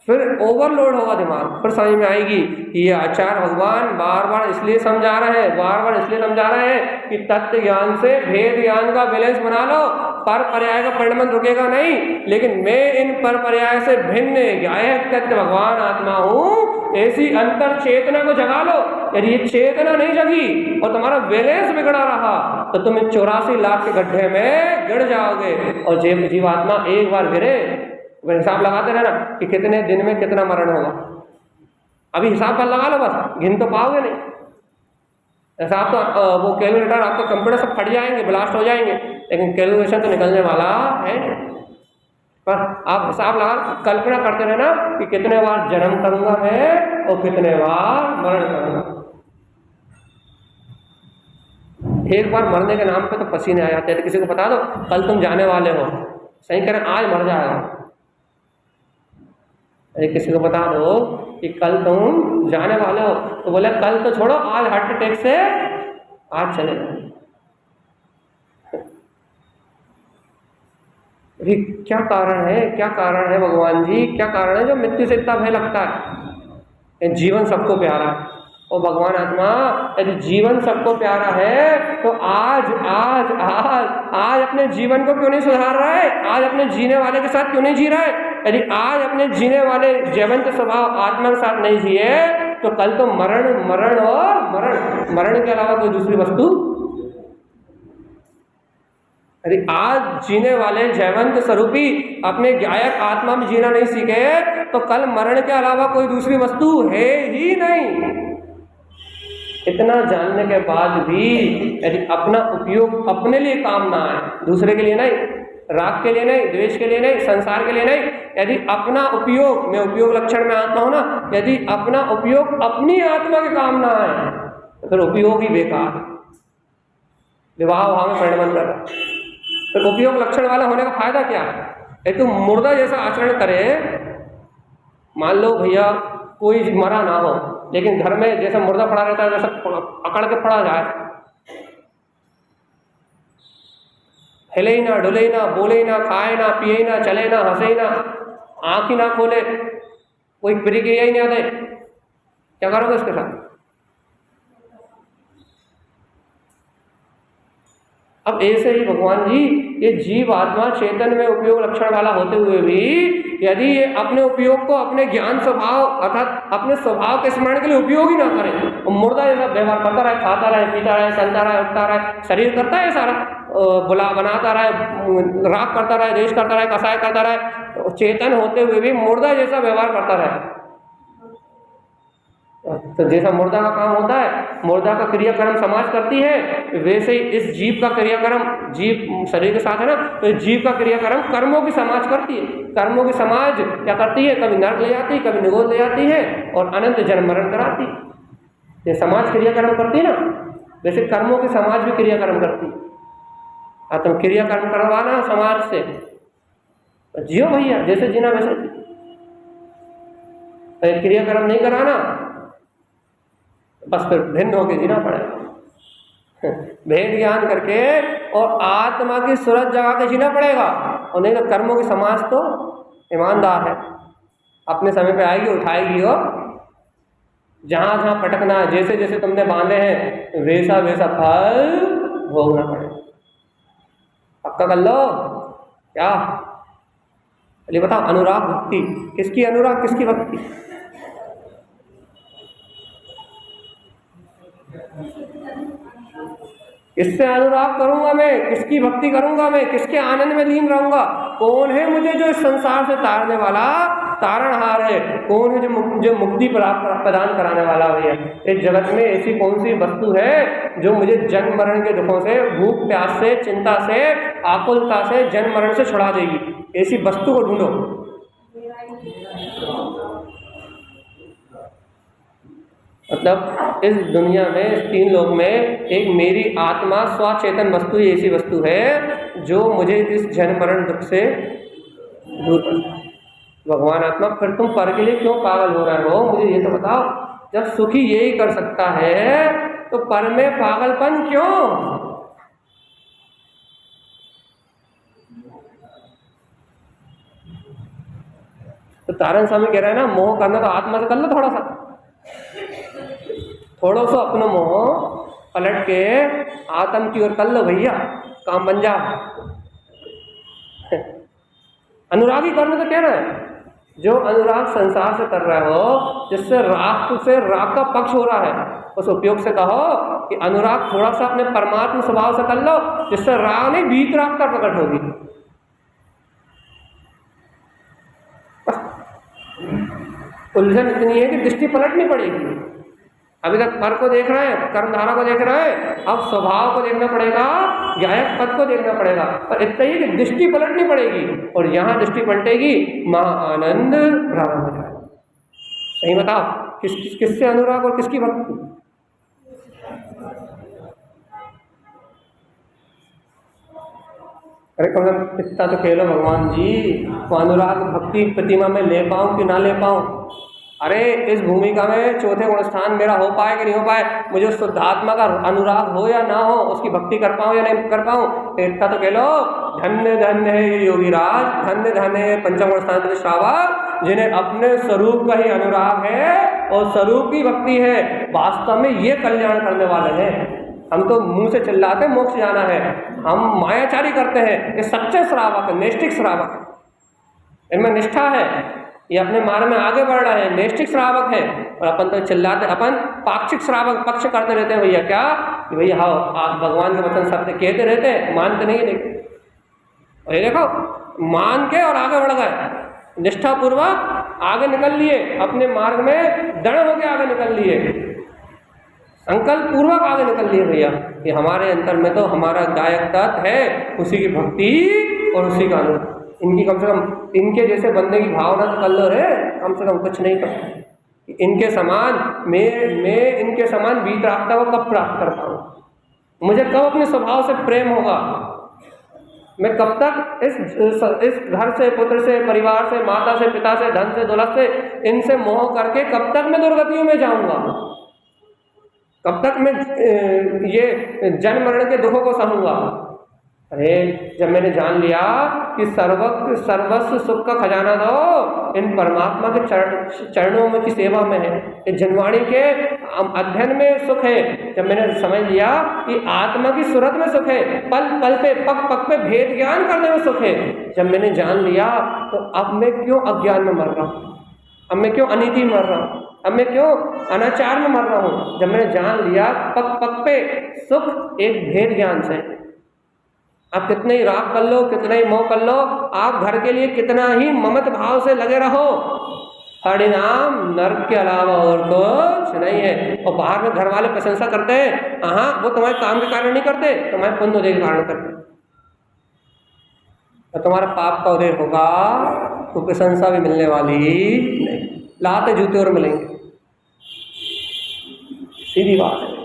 फिर ओवरलोड होगा दिमाग, फिर समझ में आएगी कि ये आचार्य भगवान बार बार इसलिए समझा रहे हैं, बार बार इसलिए समझा रहे हैं कि तत्व ज्ञान से भेद ज्ञान का बैलेंस बना लो। पर पर्याय का परिणमन रुकेगा नहीं, लेकिन मैं इन पर पर्याय से भिन्न गायक तत्व भगवान आत्मा हूँ, ऐसी अंतर चेतना को जगा लो। यदि ये चेतना नहीं जगी और तुम्हारा बैलेंस बिगड़ा रहा तो तुम 84 लाख के गड्ढे में गिर जाओगे। और जीवात्मा एक बार गिरे, हिसाब लगाते रहना कि कितने दिन में कितना मरण होगा। अभी हिसाब कर लगा लो, बस गिन तो पाओगे नहीं। हिसाब तो वो कैलकुलेटर आपका कंप्यूटर सब फट जाएंगे, ब्लास्ट हो जाएंगे, लेकिन कैलकुलेशन तो निकलने वाला है। पर आप हिसाब लगा कल्पना करते रहना कि कितने बार जन्म करूंगा मैं और कितने बार मरण करूंगा। एक बार मरने के नाम पे तो पसीने आ जाते हैं। तो किसी को बता दो कल तुम जाने वाले हो, सही करें आज मर जाएगा। अरे किसी को बता दो कि कल तुम जाने वाले हो, तो बोले कल तो छोड़ो, आज हार्ट अटैक से आज चले जाए। अरे क्या कारण है, क्या कारण है भगवान जी, क्या कारण है जो मृत्यु से इतना भय लगता है? जीवन सबको प्यारा है। और भगवान आत्मा यदि जीवन सबको प्यारा है तो आज आज आज आज अपने जीवन को क्यों नहीं सुधार रहा है? आज अपने जीने वाले के साथ क्यों नहीं जी रहा है? यदि आज अपने जीने वाले जीवंत स्वभाव आत्मा के साथ नहीं जिए तो कल तो मरण मरण और मरण, मरण के अलावा कोई दूसरी वस्तु। यदि आज जीने वाले जयवंत स्वरूपी अपने गायक आत्मा में जीना नहीं सीखे तो कल मरण के अलावा कोई दूसरी वस्तु है ही नहीं। इतना जानने के बाद भी यदि अपना उपयोग अपने लिए काम ना आए, दूसरे के लिए नहीं, राग के लिए नहीं, द्वेष के लिए नहीं, संसार के लिए नहीं, यदि अपना उपयोग, मैं उपयोग लक्षण में आता हूं ना, यदि अपना उपयोग अपनी आत्मा के काम ना आए तो फिर उपयोग ही बेकार, विवाह भाव में परिणमन कर रहा। तो उपयोग लक्षण वाला होने का फायदा क्या है? यदि तुम मुर्दा जैसा आचरण करे, मान लो भैया कोई मरा ना हो लेकिन घर में जैसा मुर्दा पड़ा रहता है वैसा अकड़ के पड़ा जाए, हिले ही ना, डुले ही ना, बोले ही ना, खाए ना, पिए ही ना, चले ना, हंसे ही ना, आँख ही ना खोले, कोई प्रतिक्रिया ही नहीं आते, क्या करोगे उसके साथ? अब ऐसे ही भगवान जी ये जीव आत्मा चेतन में उपयोग लक्षण वाला होते हुए भी यदि ये अपने उपयोग को अपने ज्ञान स्वभाव अर्थात अपने स्वभाव के स्मरण के लिए उपयोग ही ना करे, मुर्दा जैसा व्यवहार करता रहे, खाता रहे, पीता रहे, चलता रहे, उठता रहे, शरीर करता है सारा, बनाता रहे, राग करता रहे, देश करता रहे, कसाय करता रहे, चेतन होते हुए भी मुर्दा जैसा व्यवहार करता रहे। तो जैसा मुर्दा का काम होता है, मुर्दा का क्रियाक्रम समाज करती है, वैसे ही इस जीव का क्रियाक्रम, जीव शरीर के साथ है ना, तो जीव का क्रियाक्रम कर्मों की समाज करती है। कर्मों की समाज क्या करती है? कभी नरक ले जाती है, कभी निगोद ले जाती है और अनंत जन्म मरण कराती है। ये समाज क्रियाक्रम करती है ना, वैसे कर्मों की समाज भी क्रियाक्रम करती है। तुम क्रियाक्रम करवाना समाज से, जियो भैया, जैसे जीना वैसे क्रियाक्रम नहीं कराना, बस फिर भिन्न होकर जीना पड़ेगा। भेद ज्ञान करके और आत्मा की सूरत जगा के जीना पड़ेगा, और नहीं तो कर्मों की समाज तो ईमानदार है, अपने समय पे आएगी, उठाएगी और जहाँ जहाँ पटकना है, जैसे जैसे तुमने बांधे हैं वैसा वैसा फल भोगना पड़ेगा। पक्का कर लो क्या? चलिए बताओ, अनुराग भक्ति किसकी? अनुराग किसकी भक्ति? किससे अनुराग करूंगा मैं? किसकी भक्ति करूंगा मैं? किसके आनंद में लीन रहूंगा? कौन है मुझे जो इस संसार से तारने वाला? तारणहार है। कौन है जो मुक्ति प्रदान कराने वाला है? इस जगत में ऐसी कौन सी वस्तु है जो मुझे जन्म मरण के दुखों से, भूख प्यास से, चिंता से, आकुलता से, जन्म मरण से छुड़ा देगी? ऐसी वस्तु को ढूंढो। मतलब इस दुनिया में, इस तीन लोक में एक मेरी आत्मा स्वचेतन वस्तु ही ऐसी वस्तु है जो मुझे इस जन्म मरण दुख से दूर करता है। भगवान आत्मा, फिर तुम पर के लिए क्यों पागल हो रहे हो? मुझे ये तो बताओ, जब सुखी यही कर सकता है तो पर में पागलपन क्यों? तो तारण स्वामी कह रहे हैं ना, मोह करना तो आत्मा से कर लो, थोड़ा सा अपना मोह पलट के आत्म की ओर कर लो भैया, काम बन जा। अनुरागी करने तो कह रहे हैं, जो अनुराग संसार से कर रहे हो, जिससे राग से राग का पक्ष हो रहा है, उस उपयोग से कहो कि अनुराग थोड़ा सा अपने परमात्मा स्वभाव से कर लो, जिससे राग नहीं वीतरागता प्रकट होगी। उलझन इतनी है कि दृष्टि पलटनी पड़ेगी। अभी तक पर को देख रहे हैं, कर्मधारा को देख रहे हैं, अब स्वभाव को देखना पड़ेगा, गायक पद को देखना पड़ेगा, पर इतना ही कि दृष्टि पलटनी पड़ेगी, और यहाँ दृष्टि पलटेगी, महाआनंद प्रारंभ हो जाएगा। सही बताओ, किससे अनुराग और किसकी भक्ति? अरे कम से कम इतना तो खेलो भगवान जी, तो अनुराग भक्ति प्रतिमा में ले पाऊँ कि ना ले पाऊँ? अरे इस भूमिका में चौथे गुण स्थान मेरा हो पाए कि नहीं हो पाए, मुझे शुद्धात्मा का अनुराग हो या ना हो, उसकी भक्ति कर पाऊँ या नहीं कर पाऊँ, इतना तो कह लो, धन्य धन्य है ये योगीराज, धन्य धन्य है पंचम गुण स्थान के श्रावक, जिन्हें अपने स्वरूप का ही अनुराग है और स्वरूप की भक्ति है। वास्तव में ये कल्याण करने वाले हैं। हम तो मुंह से चिल्लाते मोक्ष जाना है, हम मायाचारी करते हैं। ये सच्चे श्रावक है, नैष्ठिक श्रावक है, इनमें निष्ठा है, ये अपने मार्ग में आगे बढ़ रहे हैं, नैष्ठिक श्रावक है। और अपन तो चिल्लाते, अपन पाक्षिक श्रावक पक्ष करते रहते हैं भैया। क्या कि भैया हाँ, आप भगवान के वचन सत्य कहते रहते हैं, मानते नहीं। देखो ये देखो, मान के और आगे बढ़ गए, निष्ठापूर्वक आगे निकल लिए, अपने मार्ग में दृढ़ होकर आगे निकल लिए, संकल्प पूर्वक आगे निकल लिए भैया कि हमारे अंतर में तो हमारा गायक तत्व है, उसी की भक्ति और उसी का अनुराग। इनकी कम से कम, इनके जैसे बंदे की भावना तो कर लो रे, कम से कम कुछ नहीं कर। इनके समान मैं इनके समान वीतरागता को कब प्राप्त कर पाऊँ? मुझे कब अपने स्वभाव से प्रेम होगा? मैं कब तक इस घर से, पुत्र से, परिवार से, माता से, पिता से, धन से, दौलत से, इनसे मोह करके कब तक मैं दुर्गतियों में जाऊंगा? कब तक मैं ये जन्म मरण के दुखों को सहूंगा? अरे जब मैंने जान लिया कि सर्वस्व सुख का खजाना दो इन परमात्मा के चरणों में की सेवा में है, इस जनवाणी के अध्ययन में सुख है। जब मैंने समझ लिया कि आत्मा की सूरत में सुख है, पल पल पे, पग पग पे भेद ज्ञान करने में सुख है, जब मैंने जान लिया, तो अब मैं क्यों अज्ञान में मर रहा हूँ? अब मैं क्यों अनीति में मर रहा हूँ? अब मैं क्यों अनाचार में मर रहा हूँ? जब मैंने जान लिया पग पग पे सुख एक भेद ज्ञान से। आप कितने ही राग कर लो, कितना ही मोह कर लो, आप घर के लिए कितना ही ममत भाव से लगे रहो, परिणाम नर्क के अलावा और कुछ नहीं है। और बाहर में घर वाले प्रशंसा करते हैं, हाँ वो तुम्हारे काम के कारण नहीं करते, तुम्हारे पुण्य उदय के कारण करते। तो तुम्हारा पाप का उदय होगा तो प्रशंसा भी मिलने वाली नहीं, लाते जूते और मिलेंगे, सीधी बात है।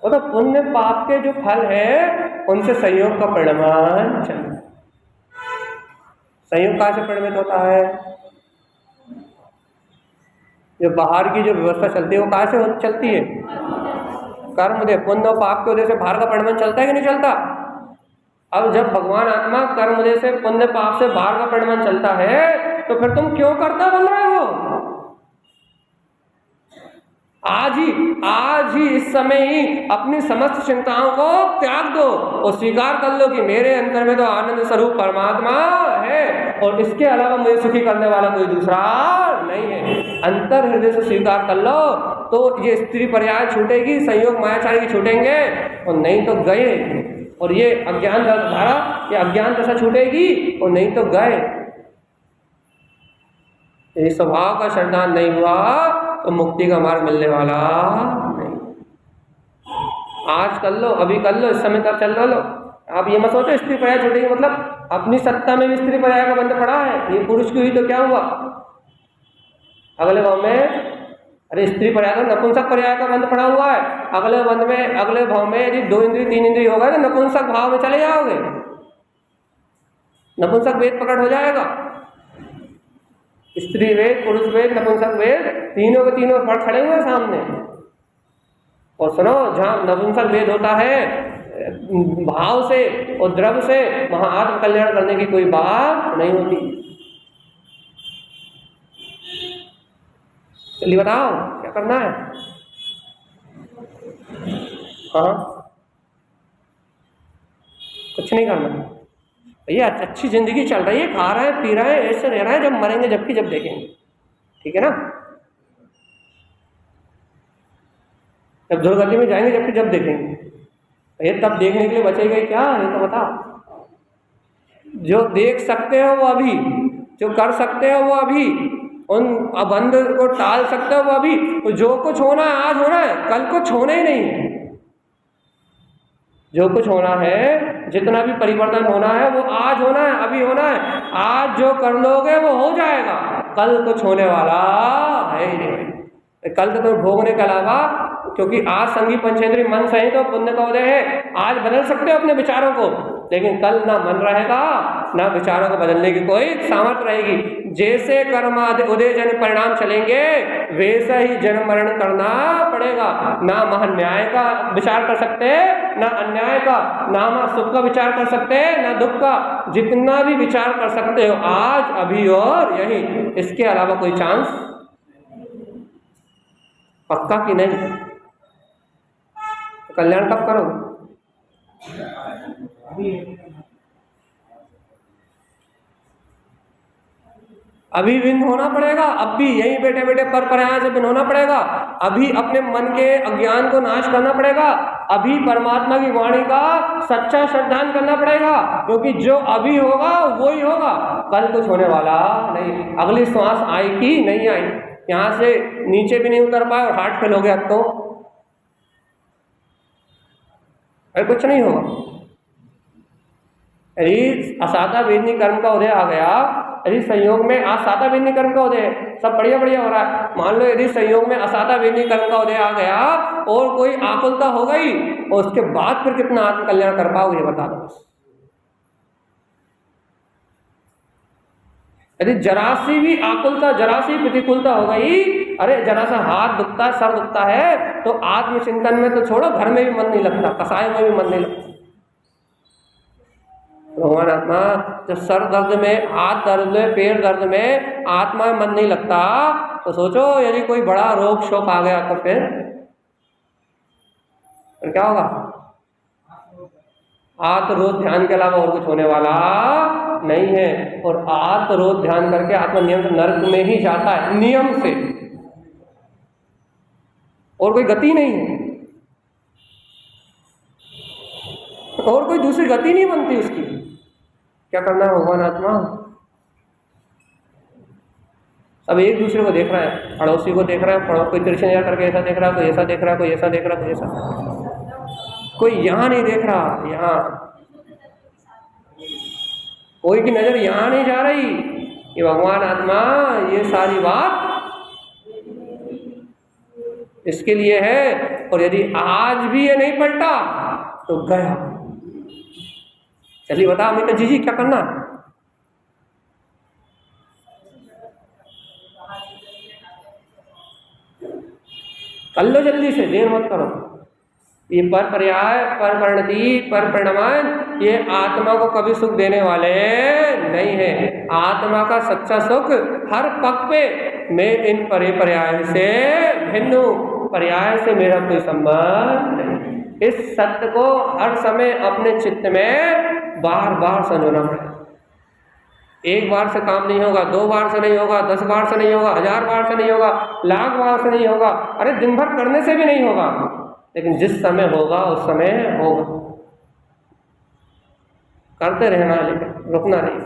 वो तो पुण्य पाप के जो फल है उनसे संयोग का परिणाम चलता है। संयोग कहाँ से परिणमित होता है? जो बाहर की जो व्यवस्था चलती है वो कहाँ से चलती है? कर्म उदय, पुण्य और पाप के उदय से बाहर का परिणाम चलता है कि नहीं चलता? अब जब भगवान आत्मा कर्म उदय से, पुण्य पाप से बाहर का परिणाम चलता है, तो फिर तुम क्यों करता बन रहे हो? आज ही इस समय ही अपनी समस्त चिंताओं को त्याग दो और स्वीकार कर लो कि मेरे अंदर में तो आनंद स्वरूप परमात्मा है और इसके अलावा मुझे सुखी करने वाला कोई दूसरा नहीं है। अंतर हृदय से स्वीकार कर लो तो ये स्त्री पर्याय छूटेगी, संयोग मायाचारी की छूटेंगे, और नहीं तो गए। और ये अज्ञान धारा, ये अज्ञान दशा छूटेगी और नहीं तो गए। यदि स्वभाव का श्रद्धान नहीं हुआ तो मुक्ति का मार्ग मिलने वाला नहीं। आज कर लो, अभी कर लो, इस समय तक चल रहा लो। आप ये मत सोचो स्त्री पर्याय छूटेगी मतलब अपनी सत्ता में भी स्त्री पर्याय का बंध पड़ा है। ये पुरुष की हुई तो क्या हुआ, अगले भाव में अरे स्त्री पर्याय का नपुंसक पर्याय का बंध पड़ा हुआ है। अगले बंध में, अगले भाव में यदि 2 इंद्रिय 3 इंद्रिय होगा तो नपुंसक भाव में चले जाओगे, नपुंसक वेद प्रकट हो जाएगा। स्त्री वेद, पुरुष वेद, नपुंसक वेद, तीनों के तीनों फट खड़े हुए सामने। और सुनो, जहाँ नपुंसक वेद होता है भाव से और द्रव्य से, वहां आत्म कल्याण करने की कोई बात नहीं होती। चलिए बताओ क्या करना है। हाँ, कुछ नहीं करना भैया, अच्छी जिंदगी चल रही है, खा रहे हैं, पी रहे हैं, ऐसे रह रहे हैं, जब मरेंगे जबकि जब देखेंगे, ठीक है ना। जब दुर्गति में जाएंगे जबकि जब देखेंगे, ये तब देखने के लिए बचेगा क्या, ये तो बताओ। जो देख सकते हो वो अभी, जो कर सकते हो वो अभी, उन अबंध को टाल सकते हो वो अभी। जो कुछ होना है आज होना है, कल कुछ होना ही नहीं है। जो कुछ होना है, जितना भी परिवर्तन होना है वो आज होना है, अभी होना है। आज जो कर लोगे वो हो जाएगा, कल कुछ होने वाला है ही नहीं। कल तो तुम्हें भोगने के अलावा, क्योंकि आज संगी पंचेंद्रिय मन सही तो पुण्य का उदय है। आज बदल सकते हो अपने विचारों को, लेकिन कल ना मन रहेगा ना विचारों को बदलने की कोई सामर्थ्य रहेगी। जैसे कर्मादि उदय जन परिणाम चलेंगे वैसा ही जन्म मरण करना पड़ेगा। ना महान्याय का विचार कर सकते, ना अन्याय का, ना सुख का विचार कर सकते, ना दुख का। जितना भी विचार कर सकते हो आज, अभी और यही, इसके अलावा कोई चांस पक्का कि नहीं। तो कल्याण कब करोगे? अभी भिन्न होना पड़ेगा, अब भी यही बैठे बैठे पर पर्याय से भिन्न होना पड़ेगा। अभी अपने मन के अज्ञान को नाश करना पड़ेगा। अभी परमात्मा की वाणी का सच्चा श्रद्धान करना पड़ेगा, क्योंकि जो अभी होगा वो ही होगा, कल कुछ होने वाला नहीं। अगली श्वास आई कि नहीं आई, यहाँ से नीचे भी नहीं उतर पाए और हार्ट फेल हो गया तो अरे कुछ नहीं होगा। यदि असाता वेदनी कर्म का उदय आ गया, यदि संयोग में आज साता वेदनी कर्म का उदय है, सब बढ़िया बढ़िया हो रहा है। मान लो यदि संयोग में असाता वेदनी कर्म का उदय आ गया और कोई आकुलता हो गई, और उसके बाद फिर कितना आत्म कल्याण कर पाओगे ये बता दो। यदि जरा सी भी आकुलता, जरा सी प्रतिकूलता हो गई, अरे जरा सा हाथ दुखता है, सर दुखता है, तो आत्मचिंतन में तो छोड़ो, घर में भी मन नहीं लगता, कसाय में भी मन नहीं लगता। भगवान आत्मा जब सर दर्द में, हाथ दर्द में, पैर दर्द में आत्मा में मन नहीं लगता, तो सोचो यदि कोई बड़ा रोग शोक आ गया तो फिर क्या होगा। आत्मरोध ध्यान के अलावा और कुछ होने वाला नहीं है। और आत्मरोध ध्यान करके आत्मा नियम से नरक में ही जाता है, नियम से, और कोई गति नहीं है, और कोई दूसरी गति नहीं बनती उसकी। क्या करना है भगवान आत्मा? अब एक दूसरे को देख रहा है, पड़ोसी को देख रहा है, कोई तिरछे नजर करके ऐसा देख रहा है, कोई ऐसा देख रहा है, कोई ऐसा देख रहा है, कोई ऐसा, कोई यहाँ नहीं देख रहा, यहाँ कोई की नजर यहाँ नहीं जा रही। ये भगवान आत्मा ये सारी बात इसके लिए है। और यदि आज भी ये नहीं पलटा तो गया। चलिए बता अमिता जी क्या करना? कर लो जल्दी से, देर मत करो। ये पर पर्याय, पर परिणति, पर परिणाम, ये आत्मा को कभी सुख देने वाले नहीं है। आत्मा का सच्चा सुख हर पग पे, मैं इन पर्याय से भिन्न हूँ, पर्याय से मेरा कोई संबंध नहीं। इस सत्य को हर समय अपने चित्त में बार बार संजोना पड़ेगा। एक बार से काम नहीं होगा, 2 बार से नहीं होगा, 10 बार से नहीं होगा, 1000 बार से नहीं होगा, लाख बार से नहीं होगा, अरे दिन भर करने से भी नहीं होगा, लेकिन जिस समय होगा उस समय होगा। करते रहना, लेकिन रुकना नहीं।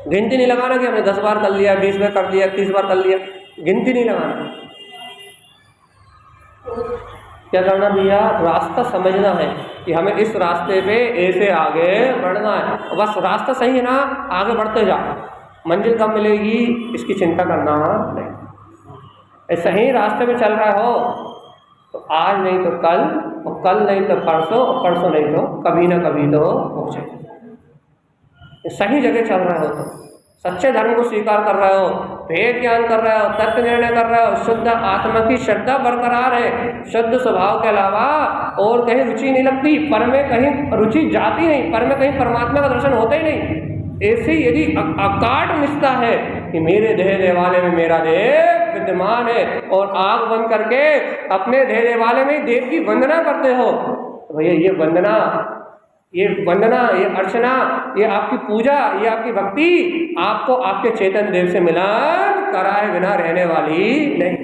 गिनती नहीं लगाना कि हमने 10 बार कर लिया, 20 बार कर लिया, 30 बार कर लिया, गिनती नहीं लगाना। क्या करना भैया, रास्ता समझना है कि हमें इस रास्ते पे ऐसे आगे बढ़ना है, बस रास्ता सही है ना, आगे बढ़ते जाओ, मंजिल कब मिलेगी इसकी चिंता करना नहीं। सही रास्ते पे चल रहा हो तो आज नहीं तो कल, और कल नहीं तो परसों, और परसों नहीं तो कभी ना कभी तो पहुँचे। सही जगह चल रहे हो तो सच्चे धर्म को स्वीकार कर रहे हो, भेद ज्ञान कर रहे हो, तत्व निर्णय कर रहे हो, शुद्ध आत्मा की श्रद्धा बरकरार है, शुद्ध स्वभाव के अलावा और कहीं रुचि नहीं लगती, पर में कहीं रुचि जाती नहीं, पर में कहीं परमात्मा का दर्शन होता ही नहीं। ऐसे यदि अकाट निष्ठा है कि मेरे देह वाले में मेरा देव विद्यमान है, और आँख बंद करके अपने देह वाले में देव की वंदना करते हो, तो भैया ये वंदना, ये अर्चना, ये आपकी पूजा, ये आपकी भक्ति आपको आपके चेतन देव से मिलन कराए बिना रहने वाली नहीं।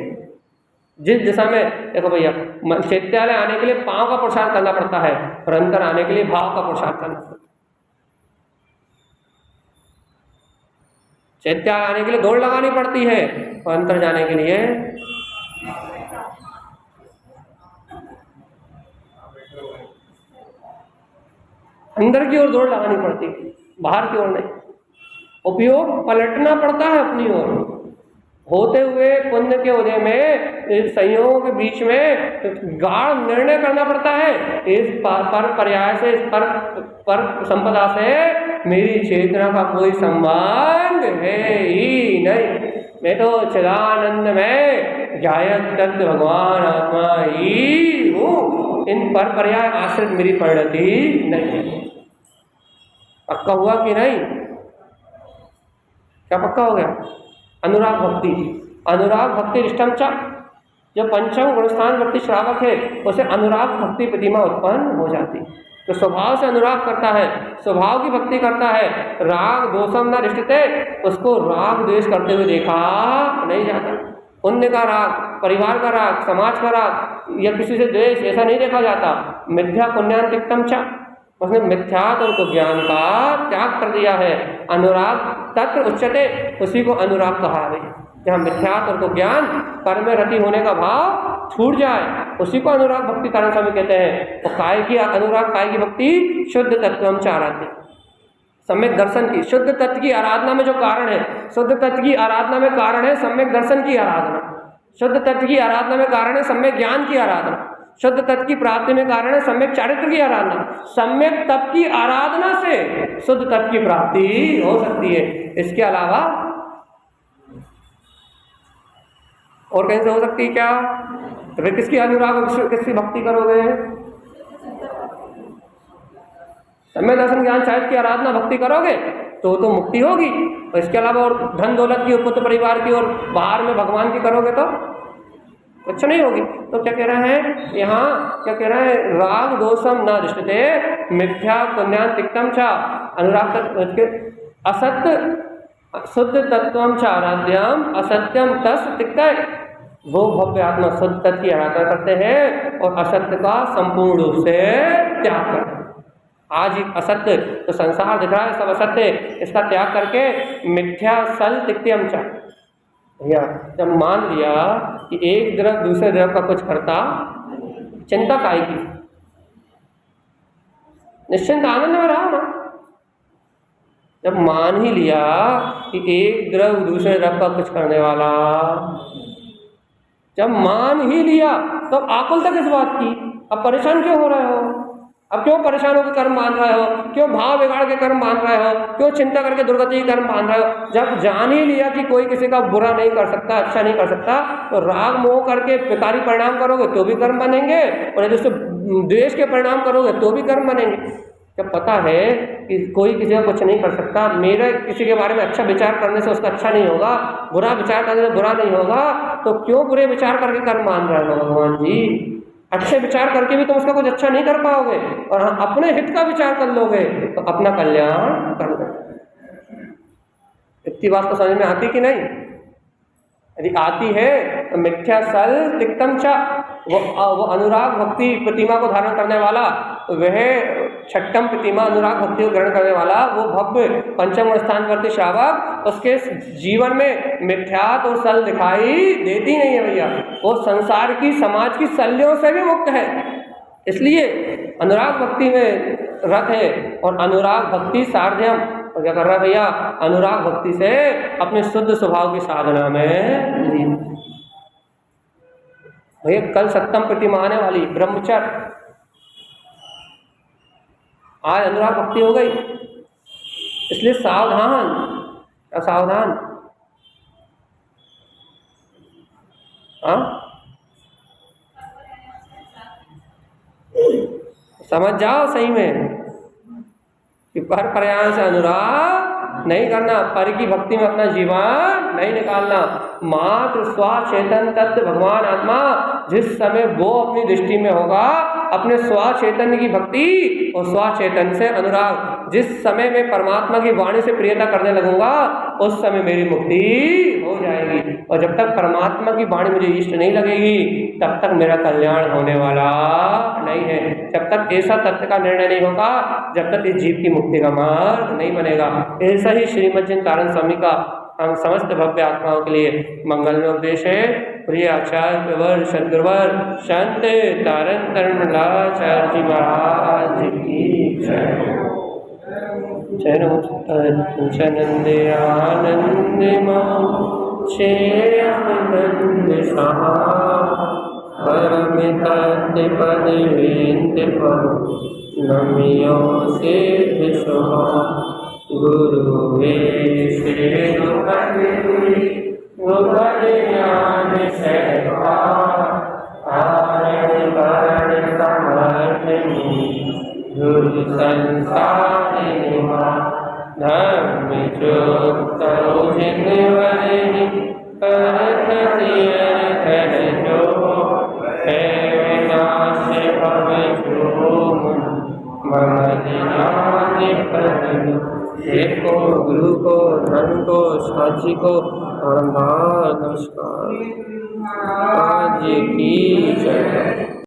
जिस दिशा में देखो भैया, चैत्यालय आने के लिए पांव का प्रसाद करना पड़ता है, और अंतर आने के लिए भाव का प्रसाद करना पड़ता है। चैत्यालय आने के लिए दौड़ लगानी पड़ती है, और अंतर जाने के लिए अंदर की ओर दौड़ लगानी पड़ती है, बाहर की ओर नहीं। उपयोग पलटना पड़ता है अपनी ओर, होते हुए पुण्य के उदय में संयोगों के बीच में गाढ़ निर्णय करना पड़ता है। इस पर पर्याय से, इस पर संपदा से मेरी चेतना का कोई संबंध है ही नहीं, मैं तो चिदानंद में जायक तत्व भगवान आत्मा ही हूँ। इन पर पर्याय आश्रित मेरी परिणति नहीं। पक्का हुआ कि नहीं? क्या पक्का हो गया? अनुराग भक्ति, अनुराग भक्ति इष्टम च, जो पंचम गुणस्थान भक्ति श्रावक है उसे अनुराग भक्ति प्रतिमा उत्पन्न हो जाती। तो स्वभाव से अनुराग करता है, स्वभाव की भक्ति करता है, राग दोषम न रिष्टते, उसको राग द्वेष करते हुए देखा नहीं जाता। पुण्य का राग, परिवार का राग, समाज का राग या किसी से द्वेष, ऐसा नहीं देखा जाता। मिथ्या पुण्यान्तिक्तम च, उसने मिथ्यात्व को ज्ञान का त्याग कर दिया है। अनुराग तत्र उच्चते, उसी को अनुराग कहा है। जहाँ मिथ्यात्व को ज्ञान, कर्म में रति होने का भाव छूट जाए, उसी को अनुराग भक्ति कारण स्वामी कहते हैं। और काय की अनुराग, काय की भक्ति शुद्ध तत्वम च आराध्य, सम्यक दर्शन की, शुद्ध तत्व की आराधना में जो कारण है, शुद्ध तत्व की आराधना में कारण है सम्यक दर्शन की आराधना, शुद्ध तत्व की आराधना में कारण है सम्यक ज्ञान की आराधना, शुद्ध तत्व की प्राप्ति में कारण है सम्यक चारित्र की आराधना। सम्यक तत्व की आराधना से शुद्ध तत्व की प्राप्ति हो सकती है, इसके अलावा और कहीं से हो सकती है क्या? तो फिर किसकी अनुराग, किसकी भक्ति करोगे? सम्यक दर्शन ज्ञान चारित्र की आराधना भक्ति करोगे तो मुक्ति होगी। और इसके अलावा और धन दौलत की, पुत्र परिवार की और बाहर में भगवान की करोगे तो अच्छा नहीं होगी। तो क्या कह रहे हैं यहाँ, क्या कह रहे हैं? राग दोषम न दृष्टते मिथ्या पुण्यान्तिक्तम च अनुराग असत्य शुद्ध तत्वम च आराध्यम असत्यम तस् तिक्तय। वो भव्य आत्मा शुद्ध तत्व की आराधना करते हैं और असत्य का संपूर्ण रूप से त्याग करते हैं। आज असत्य तो संसार दिख रहा है, सब असत्य, इसका त्याग करके मिथ्या सल तिक्त्यम च, भैया जब मान लिया कि एक द्रव दूसरे द्रव का कुछ करता, चिंता काय की? निश्चिंत आनंद में रहा ना। जब मान ही लिया कि एक द्रव दूसरे द्रव का कुछ करने वाला, जब मान ही लिया तो आकुलता किस बात की? अब परेशान क्यों हो रहे हो? अब क्यों परेशान होकर कर्म मान रहे हो? क्यों भाव बिगाड़ के कर्म मान रहे हो? क्यों चिंता करके दुर्गति कर्म मान रहे हो? जब जान ही लिया कि कोई किसी का बुरा नहीं कर सकता, अच्छा नहीं कर सकता, तो राग मोह करके विकारी परिणाम करोगे तो भी कर्म बनेंगे, और यदि उससे द्वेष के परिणाम करोगे तो भी कर्म बनेंगे। जब पता है कि कोई किसी का कुछ नहीं कर सकता, मेरे किसी के बारे में अच्छा विचार करने से उसका अच्छा नहीं होगा, बुरा विचार करने से बुरा नहीं होगा, तो क्यों बुरे विचार करके कर्म मान रहे हो भगवान जी? अच्छे विचार करके भी तुम उसका कुछ अच्छा नहीं कर पाओगे, और अपने हित का विचार कर लोगे तो अपना कल्याण कर लोगे। इतनी बात तो समझ में आती कि नहीं? यदि आती है तो मिथ्या सल तिक्तम च, वो अनुराग भक्ति प्रतिमा को धारण करने वाला वह छठम प्रतिमा अनुराग भक्ति को ग्रहण करने वाला वो भव्य पंचम स्थानवर्ती श्रावक, उसके जीवन में मिथ्यात और सल दिखाई देती नहीं है भैया। वो संसार की समाज की शल्यों से भी मुक्त है। इसलिए अनुराग भक्ति में रत है और अनुराग भक्ति सार्ध्यम। और क्या कर रहा है भैया? अनुराग भक्ति से अपने शुद्ध स्वभाव की साधना में लीन। भैया कल सप्तम प्रतिमा आने वाली ब्रह्मचर्य, आज अनुराग भक्ति हो गई, इसलिए सावधान, असावधान। हाँ समझ जाओ सही में कि पर प्रयाण से अनुराग नहीं करना, पर की भक्ति में अपना जीवन नहीं निकालना। मात्र स्वचेतन तत्व भगवान आत्मा जिस समय वो अपनी दृष्टि में होगा, अपने स्वचेतन की भक्ति और स्वचेतन से अनुराग, जिस समय मैं परमात्मा की वाणी से प्रियता करने लगूंगा उस समय मेरी मुक्ति हो जाएगी। और जब तक परमात्मा की वाणी मुझे इष्ट नहीं लगेगी तब तक मेरा कल्याण होने वाला नहीं है। जब तक ऐसा तत्व का निर्णय नहीं होगा, जब तक इस जीव की मुक्ति का मार्ग नहीं बनेगा। ऐसा ही श्रीमद् चिंतारण स्वामी का हम समस्त भव्य आत्माओं के लिए मंगल में उपदेश है। प्रिय आचार्य प्रवर सदगुरुवर संत तारण तरणलाचार्य जी महाराज की जय। नंदे आनंद नमियो सिद्ध गुरु धर्म चुक्त को गुरु को धर्म को साक्षी को नमस्कार। आज की जय।